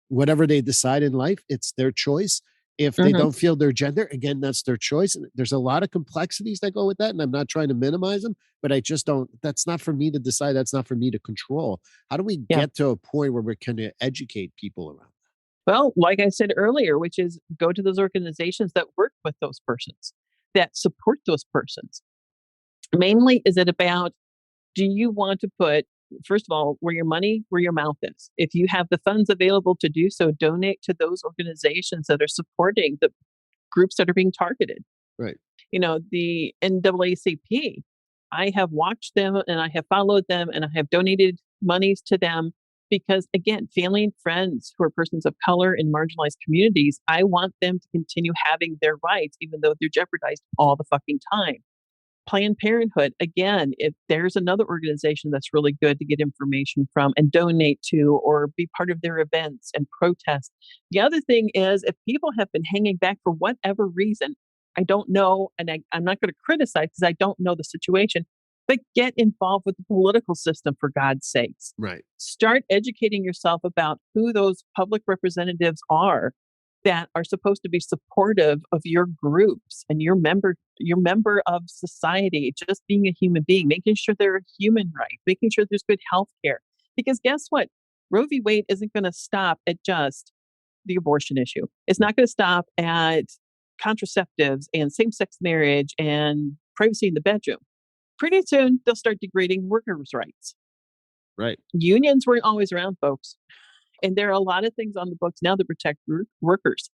whatever they decide in life, it's their choice. If they Hmm. don't feel their gender, again, that's their choice. And there's a lot of complexities that go with that. And I'm not trying to minimize them, but I just don't, that's not for me to decide. That's not for me to control. How do we Yeah. get to a point where we're kind of educate people around? Well, like I said earlier, which is go to those organizations that work with those persons, that support those persons. Mainly, is it about, do you want to put, first of all, where your mouth is? If you have the funds available to do so, donate to those organizations that are supporting the groups that are being targeted. Right. The NAACP, I have watched them and I have followed them and I have donated monies to them because, again, family and friends who are persons of color in marginalized communities, I want them to continue having their rights, even though they're jeopardized all the fucking time. Planned Parenthood, again, if there's another organization that's really good to get information from and donate to or be part of their events and protest. The other thing is, if people have been hanging back for whatever reason, I don't know, and I'm not going to criticize because I don't know the situation, but get involved with the political system for God's sakes. Right. Start educating yourself about who those public representatives are that are supposed to be supportive of your groups and your member of society, just being a human being, making sure there are human rights, making sure there's good health care. Because guess what? Roe v. Wade isn't going to stop at just the abortion issue. It's not going to stop at contraceptives and same-sex marriage and privacy in the bedroom. Pretty soon they'll start degrading workers' rights. Right. Unions weren't always around, folks. And there are a lot of things on the books now that protect workers.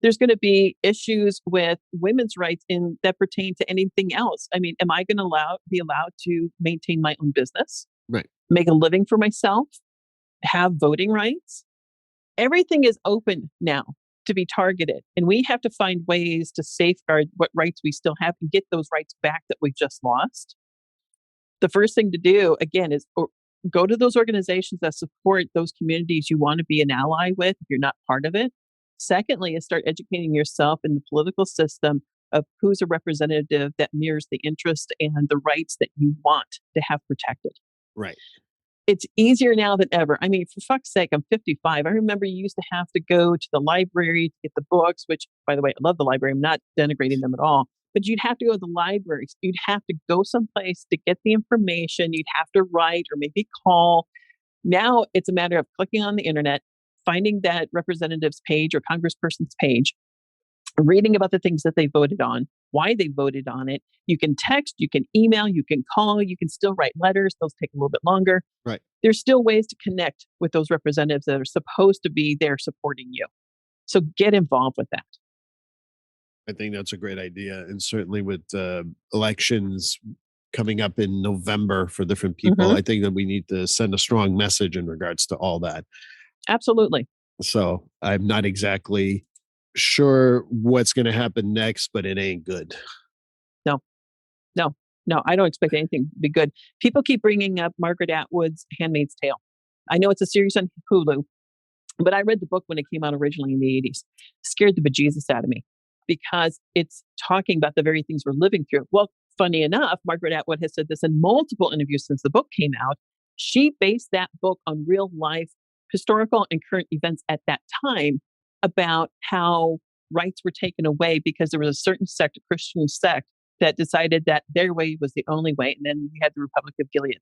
There's going to be issues with women's rights that pertain to anything else. I mean, am I going to be allowed to maintain my own business, Right. make a living for myself, have voting rights? Everything is open now to be targeted. And we have to find ways to safeguard what rights we still have and get those rights back that we've just lost. The first thing to do, again, is go to those organizations that support those communities you want to be an ally with if you're not part of it. Secondly, is start educating yourself in the political system of who's a representative that mirrors the interests and the rights that you want to have protected. Right. It's easier now than ever. I mean, for fuck's sake, I'm 55. I remember you used to have to go to the library to get the books, which, by the way, I love the library. I'm not denigrating them at all. But you'd have to go to the libraries. You'd have to go someplace to get the information. You'd have to write or maybe call. Now it's a matter of clicking on the internet, finding that representative's page or congressperson's page, reading about the things that they voted on, why they voted on it. You can text, you can email, you can call, you can still write letters. Those take a little bit longer. Right. There's still ways to connect with those representatives that are supposed to be there supporting you. So get involved with that. I think that's a great idea. And certainly with elections coming up in November for different people, Mm-hmm. I think that we need to send a strong message in regards to all that. Absolutely. So I'm not exactly sure what's going to happen next, but it ain't good. No, no, no. I don't expect anything to be good. People keep bringing up Margaret Atwood's Handmaid's Tale. I know it's a series on Hulu, but I read the book when it came out originally in the 80s. Scared the bejesus out of me because it's talking about the very things we're living through. Well, funny enough, Margaret Atwood has said this in multiple interviews since the book came out. She based that book on real life, historical and current events at that time about how rights were taken away because there was a certain sect, a Christian sect, that decided that their way was the only way. And then we had the Republic of Gilead.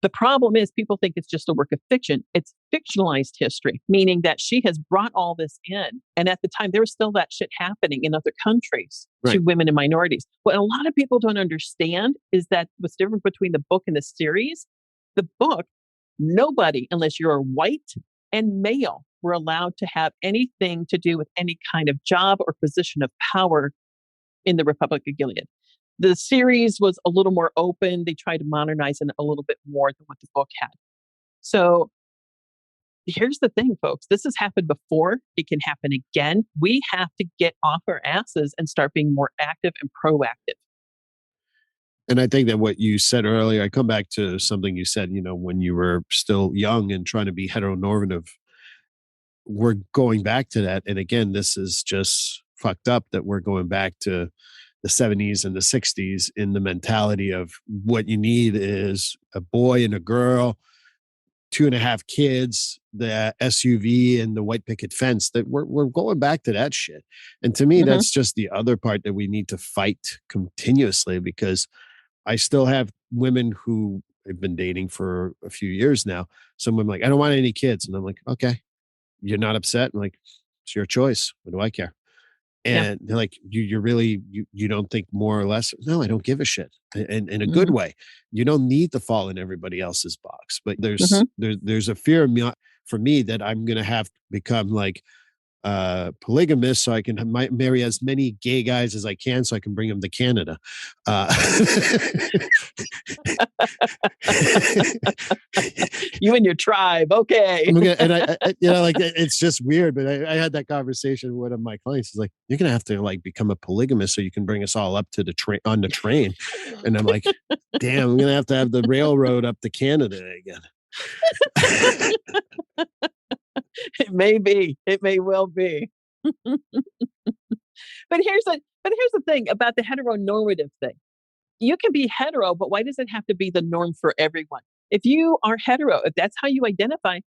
The problem is people think it's just a work of fiction. It's fictionalized history, meaning that she has brought all this in. And at the time, there was still that shit happening in other countries to women and minorities. What a lot of people don't understand is that what's different between the book and the series, the book, nobody, unless you're white and male, were allowed to have anything to do with any kind of job or position of power in the Republic of Gilead. The series was a little more open. They tried to modernize it a little bit more than what the book had. So here's the thing, folks. This has happened before. It can happen again. We have to get off our asses and start being more active and proactive. And I think that what you said earlier, I come back to something you said, when you were still young and trying to be heteronormative. We're going back to that. And again, this is just fucked up that we're going back to the 70s and the 60s in the mentality of what you need is a boy and a girl, 2.5 kids, the SUV and the white picket fence. That we're going back to that shit. And to me, that's just the other part that we need to fight continuously, because I still have women who I've been dating for a few years now. Some women like, I don't want any kids. And I'm like, okay, you're not upset? I'm like, it's your choice. What do I care? And they're like, you really, you don't think more or less? No, I don't give a shit. And in a good way. You don't need to fall in everybody else's box. But there's a fear for me that I'm going to have to become like polygamous so I can marry as many gay guys as I can so I can bring them to Canada. You and your tribe. Okay. And I it's just weird, but I had that conversation with one of my clients. He's like, you're going to have to like become a polygamist so you can bring us all up to the train on the train. And I'm like, damn, I'm going to have the railroad up to Canada again. It may be. It may well be. But here's the thing about the heteronormative thing. You can be hetero, but why does it have to be the norm for everyone? If you are hetero, if that's how you identify,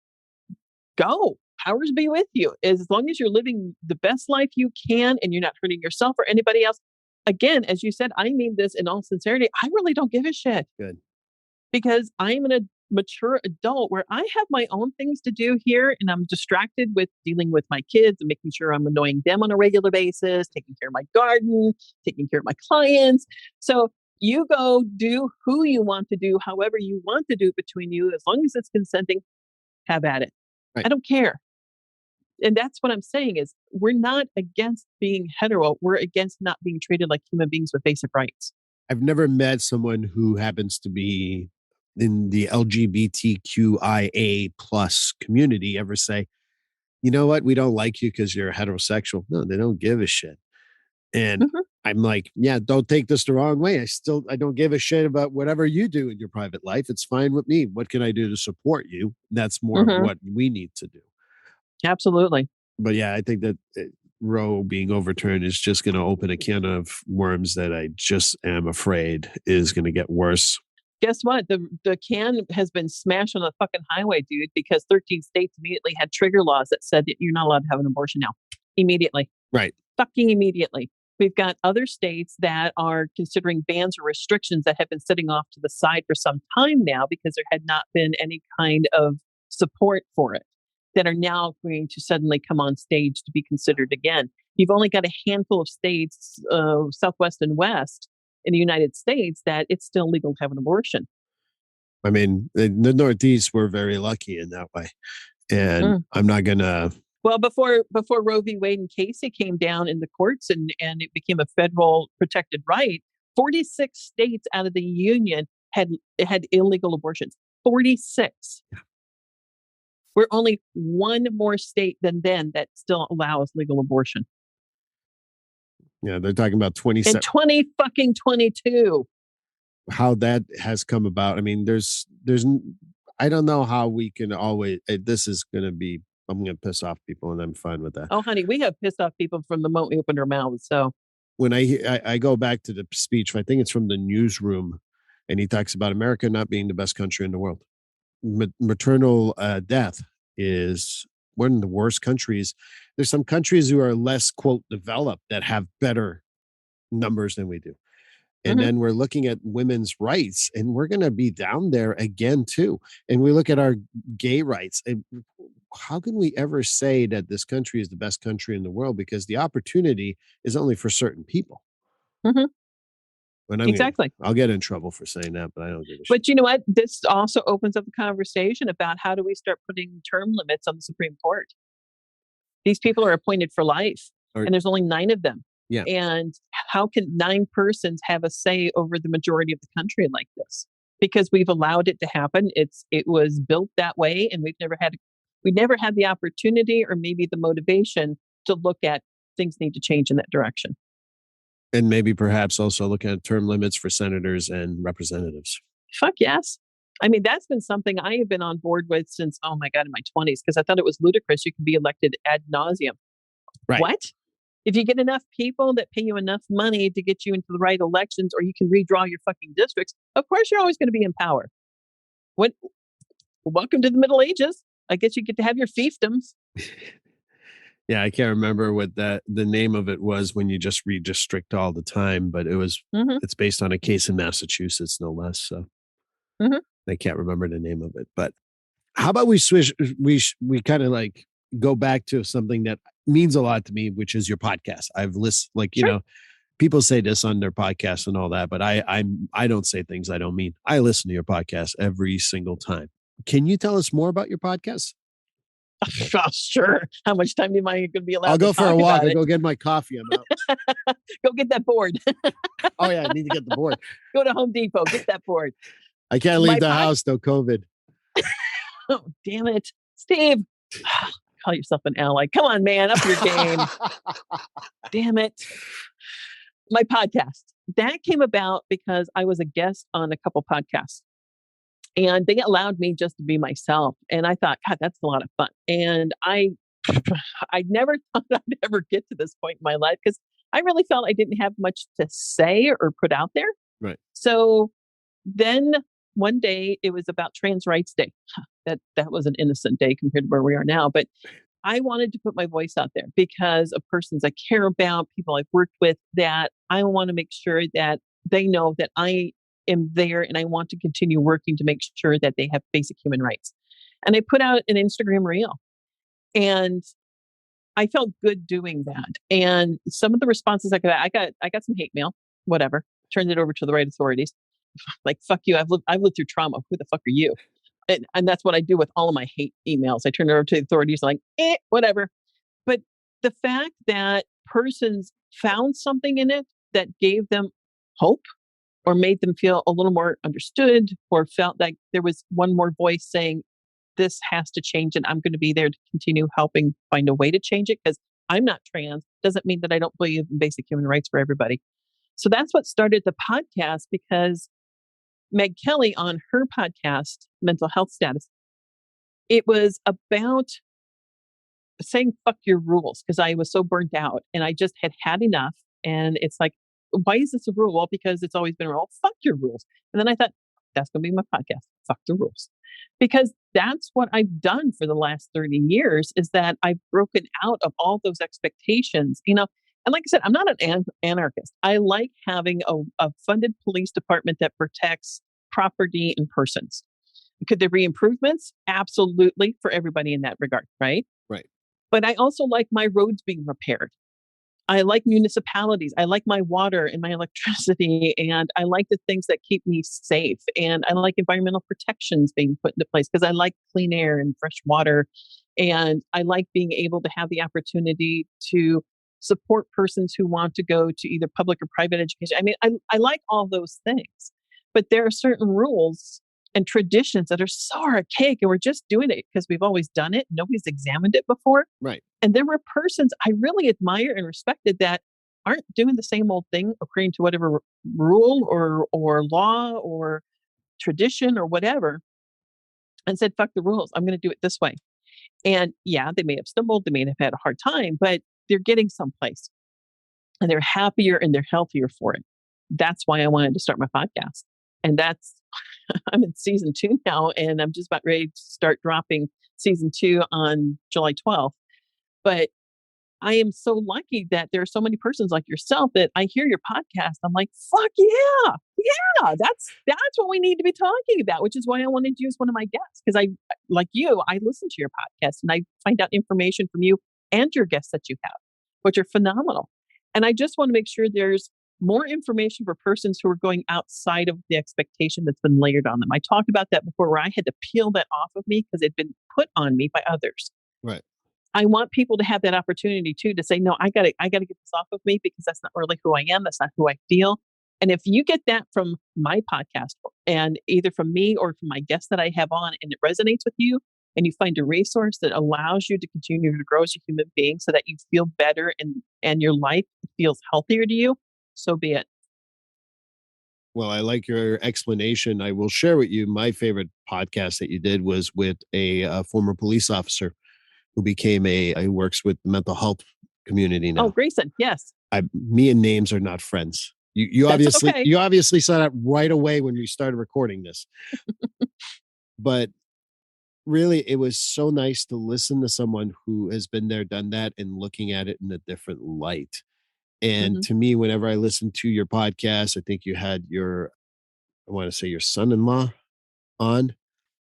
go. Powers be with you. As long as you're living the best life you can and you're not hurting yourself or anybody else. Again, as you said, I mean this in all sincerity. I really don't give a shit. Good. Because I'm a mature adult where I have my own things to do here, and I'm distracted with dealing with my kids and making sure I'm annoying them on a regular basis, taking care of my garden, taking care of my clients. So you go do who you want to do, however you want to do between you, as long as it's consenting, have at it. Right. I don't care. And that's what I'm saying is we're not against being hetero. We're against not being treated like human beings with basic rights. I've never met someone who happens to be in the LGBTQIA plus community ever say, you know what, we don't like you because you're heterosexual. No, they don't give a shit. And I'm like, yeah, don't take this the wrong way. I don't give a shit about whatever you do in your private life. It's fine with me. What can I do to support you? That's more of what we need to do. Absolutely. But yeah, I think that Roe being overturned is just going to open a can of worms that I just am afraid is going to get worse. Guess what? The can has been smashed on the fucking highway, dude, because 13 states immediately had trigger laws that said that you're not allowed to have an abortion now. Immediately. Right. Fucking immediately. We've got other states that are considering bans or restrictions that have been sitting off to the side for some time now because there had not been any kind of support for it, that are now going to suddenly come on stage to be considered again. You've only got a handful of states, Southwest and West, in the United States, that it's still legal to have an abortion. I mean, the Northeast, we're very lucky in that way. And I'm not going to... Well, before Roe v. Wade and Casey came down in the courts and it became a federal protected right, 46 states out of the union had illegal abortions. 46. Yeah. We're only one more state than then that still allows legal abortion. Yeah, they're talking about 27. And 2022. How that has come about. I mean, there's I don't know how we can always, this is going to be, I'm going to piss off people and I'm fine with that. Oh, honey, we have pissed off people from the moment we opened our mouths. So when I go back to the speech, I think it's from the newsroom, and he talks about America not being the best country in the world. Maternal death is one of the worst countries. There's some countries who are less, quote, developed that have better numbers than we do. And Mhm. then we're looking at women's rights, and we're going to be down there again too. And we look at our gay rights. And how can we ever say that this country is the best country in the world? Because the opportunity is only for certain people. Mhm. And Exactly. I'll get in trouble for saying that, but I don't give a shit. But you know what? This also opens up the conversation about how do we start putting term limits on the Supreme Court? These people are appointed for life, Or and there's only 9 of them. yeah, And how can 9 persons have a say over the majority of the country like this? Because we've allowed it to happen. It was built that way, and we never had the opportunity or maybe the motivation to look at things need to change in that direction. and maybe perhaps also looking at term limits for senators and representatives. Fuck yes. I mean, that's been something I have been on board with since, oh my God, in my 20s, because I thought it was ludicrous. You can be elected ad nauseum. Right. What? If you get enough people that pay you enough money to get you into the right elections, or you can redraw your fucking districts, of course you're always going to be in power. What? Welcome to the Middle Ages. I guess you get to have your fiefdoms. Yeah, I can't remember what the name of it was when you just redistrict all the time, but Hmm. it's based on a case in Massachusetts, no less. So Hmm. I can't remember the name of it. But how about we switch? We kind of like go back to something that means a lot to me, which is your podcast. I've listened, like Sure. people say this on their podcast and all that, but I don't say things I don't mean. I listen to your podcast every single time. Can you tell us more about your podcast? Sure. How much time am I going to be I'll allowed to go for a talk walk. about I'll it? go get my coffee. I'm out. Go get that board. Oh yeah, I need to get the board. Go to Home Depot. Get that board. I can't leave My the pod. house though. COVID. Oh, damn it, Steve. Call yourself an ally. Come on, man. Up your game. Damn it. My podcast. That came about because I was a guest on a couple podcasts, and they allowed me just to be myself. And I thought, God, that's a lot of fun. And I never thought I'd ever get to this point in my life because I really felt I didn't have much to say or put out there. Right. So then one day it was about Trans Rights Day. That was an innocent day compared to where we are now. But I wanted to put my voice out there because of persons I care about, people I've worked with, that I want to make sure that they know that I am there and I want to continue working to make sure that they have basic human rights. And I put out an Instagram reel, and I felt good doing that. And some of the responses I got some hate mail, whatever, turned it over to the right authorities. Like, fuck you. I've lived through trauma. Who the fuck are you? And that's what I do with all of my hate emails. I turn it over to the authorities, like, whatever. But the fact that persons found something in it that gave them hope or made them feel a little more understood or felt like there was one more voice saying, this has to change and I'm going to be there to continue helping find a way to change it because I'm not trans doesn't mean that I don't believe in basic human rights for everybody. So that's what started the podcast because Meg Kelly on her podcast, Mental Health Status, it was about saying fuck your rules because I was so burnt out and I just had enough. And it's like, why is this a rule? Well, because it's always been a rule. Fuck your rules. And then I thought, that's going to be my podcast. Fuck the rules. Because that's what I've done for the last 30 years is that I've broken out of all those expectations, you know. And like I said, I'm not an anarchist. I like having a funded police department that protects property and persons. Could there be improvements? Absolutely, for everybody in that regard, right? Right. But I also like my roads being repaired. I like municipalities. I like my water and my electricity. And I like the things that keep me safe. And I like environmental protections being put into place because I like clean air and fresh water. And I like being able to have the opportunity to support persons who want to go to either public or private education. I mean, I like all those things. But there are certain rules and traditions that are so archaic and we're just doing it because we've always done it. Nobody's examined it before. Right. And there were persons I really admire and respected that aren't doing the same old thing according to whatever rule or law or tradition or whatever, and said, fuck the rules. I'm going to do it this way. And yeah, they may have stumbled, they may have had a hard time, but they're getting someplace and they're happier and they're healthier for it. That's why I wanted to start my podcast. And that's, I'm in season 2 now, and I'm just about ready to start dropping season 2 on July 12th. But I am so lucky that there are so many persons like yourself that I hear your podcast. I'm like, fuck yeah. Yeah, that's what we need to be talking about, which is why I wanted you as one of my guests. Because like you, I listen to your podcast and I find out information from you and your guests that you have, which are phenomenal. And I just want to make sure there's more information for persons who are going outside of the expectation that's been layered on them. I talked about that before where I had to peel that off of me because it'd been put on me by others. Right. I want people to have that opportunity too to say, no, I gotta get this off of me because that's not really who I am. That's not who I feel. And if you get that from my podcast and either from me or from my guests that I have on and it resonates with you and you find a resource that allows you to continue to grow as a human being so that you feel better and your life feels healthier to you, so be it. Well, I like your explanation. I will share with you my favorite podcast that you did was with a former police officer who became he works with the mental health community Oh, now. Grayson, yes. Me and names are not friends. You That's okay. obviously saw that right away when we started recording this. But really, it was so nice to listen to someone who has been there, done that, and looking at it in a different light. And to me, whenever I listen to your podcast, I think you had I want to say your son-in-law on.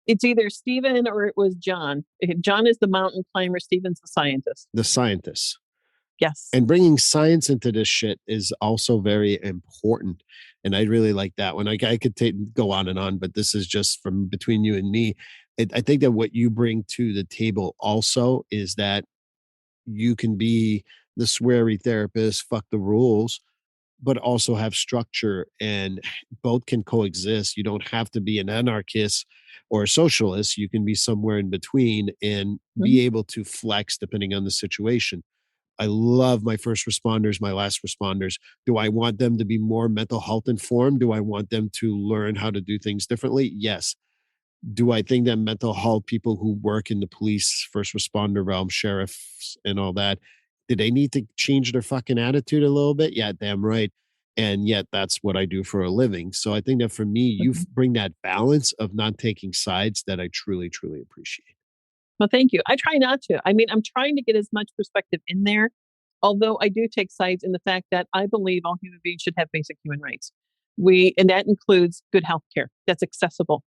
It's either Stephen or it was John. John is the mountain climber. Stephen's the scientist. The scientists. Yes. And bringing science into this shit is also very important. And I really like that one. I could go on and on, but this is just from between you and me. I think that what you bring to the table also is that you can be the sweary therapist, fuck the rules, but also have structure, and both can coexist. You don't have to be an anarchist or a socialist. You can be somewhere in between and be able to flex depending on the situation. I love my first responders, my last responders. Do I want them to be more mental health informed? Do I want them to learn how to do things differently? Yes. Do I think that mental health people who work in the police, first responder realm, sheriffs, and all that, do they need to change their fucking attitude a little bit? Yeah, damn right. And yet that's what I do for a living. So I think that for me, you bring that balance of not taking sides that I truly, truly appreciate. Well, thank you. I try not to. I mean, I'm trying to get as much perspective in there, although I do take sides in the fact that I believe all human beings should have basic human rights. And that includes good health care that's accessible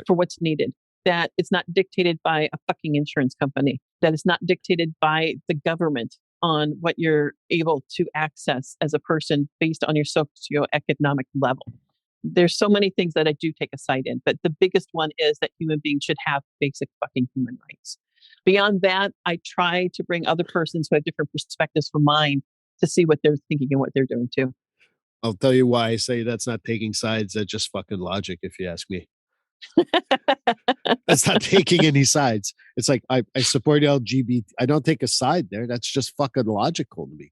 for what's needed, that it's not dictated by a fucking insurance company, that it's not dictated by the government on what you're able to access as a person based on your socioeconomic level. There's so many things that I do take a side in, but the biggest one is that human beings should have basic fucking human rights. Beyond that, I try to bring other persons who have different perspectives from mine to see what they're thinking and what they're doing too. I'll tell you why I say that's not taking sides. That's just fucking logic, if you ask me. That's not taking any sides. It's like I support LGBT. I don't take a side there. That's just fucking logical to me.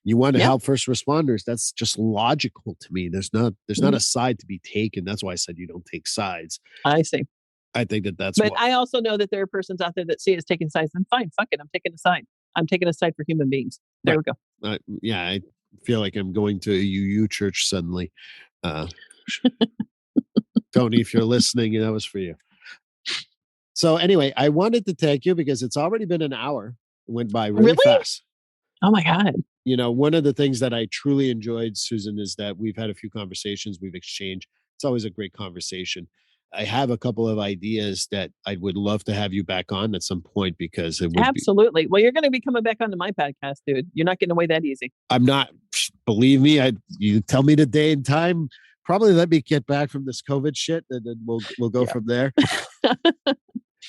You want to help first responders. That's just logical to me. There's not a side to be taken. That's why I said you don't take sides. I see. I think that's. But I also know that there are persons out there that see it as taking sides. And fine, fuck it. I'm taking a side. I'm taking a side for human beings. There we go. Yeah, I feel like I'm going to a UU church suddenly. Tony, if you're listening, that was for you. So anyway, I wanted to thank you because it's already been an hour. It went by really fast. Oh my God. You know, one of the things that I truly enjoyed, Susan, is that we've had a few conversations, we've exchanged. It's always a great conversation. I have a couple of ideas that I would love to have you back on at some point because it would absolutely. Well, you're going to be coming back onto my podcast, dude. You're not getting away that easy. I'm not. Believe me, you tell me the day and time. Probably let me get back from this COVID shit, and then we'll go from there.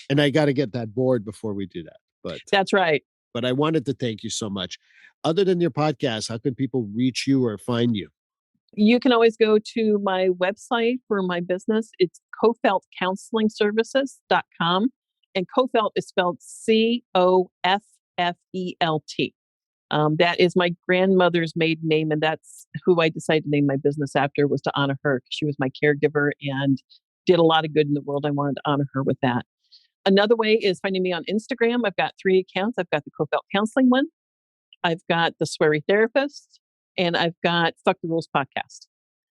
And I got to get that board before we do that. But that's right. But I wanted to thank you so much. Other than your podcast, how can people reach you or find you? You can always go to my website for my business. It's CoFeltCounselingServices.com. And CoFelt is spelled COFFELT. That is my grandmother's maiden name, and that's who I decided to name my business after, was to honor her. She was my caregiver and did a lot of good in the world. I wanted to honor her with that. Another way is finding me on Instagram. I've got 3 accounts. I've got the CoFelt Counseling one. I've got the Sweary Therapist, and I've got Fuck the Rules podcast.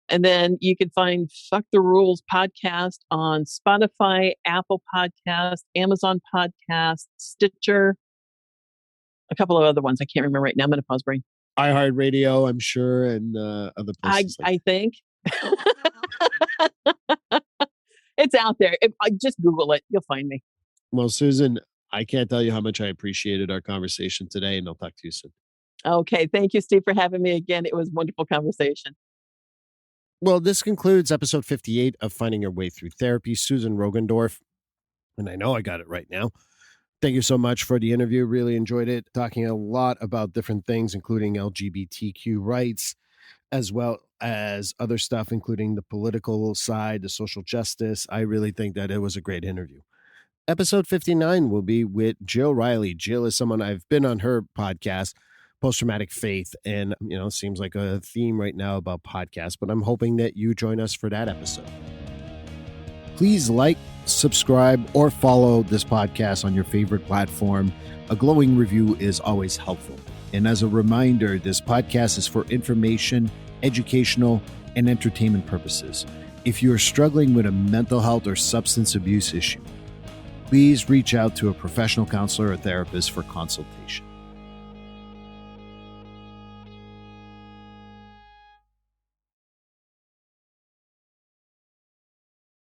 And then you can find Fuck the Rules podcast on Spotify, Apple Podcast, Amazon Podcast, Stitcher. a couple of other ones. I can't remember right now. Menopause brain. iHeartRadio, I'm sure, and other places. I think it's out there. Just Google it. You'll find me. Well, Susan, I can't tell you how much I appreciated our conversation today, and I'll talk to you soon. Okay. Thank you, Steve, for having me again. It was a wonderful conversation. Well, this concludes episode 58 of Finding Your Way Through Therapy. Susan Roggendorf, and I know I got it right now. Thank you so much for the interview. Really enjoyed it. Talking a lot about different things, including LGBTQ rights, as well as other stuff, including the political side, the social justice. I really think that it was a great interview. Episode 59 will be with Jill Riley. Jill is someone I've been on her podcast, Post-Traumatic Faith, and, seems like a theme right now about podcasts, but I'm hoping that you join us for that episode. Please like, subscribe, or follow this podcast on your favorite platform. A glowing review is always helpful. And as a reminder, this podcast is for information, educational, and entertainment purposes. If you are struggling with a mental health or substance abuse issue, please reach out to a professional counselor or therapist for consultation.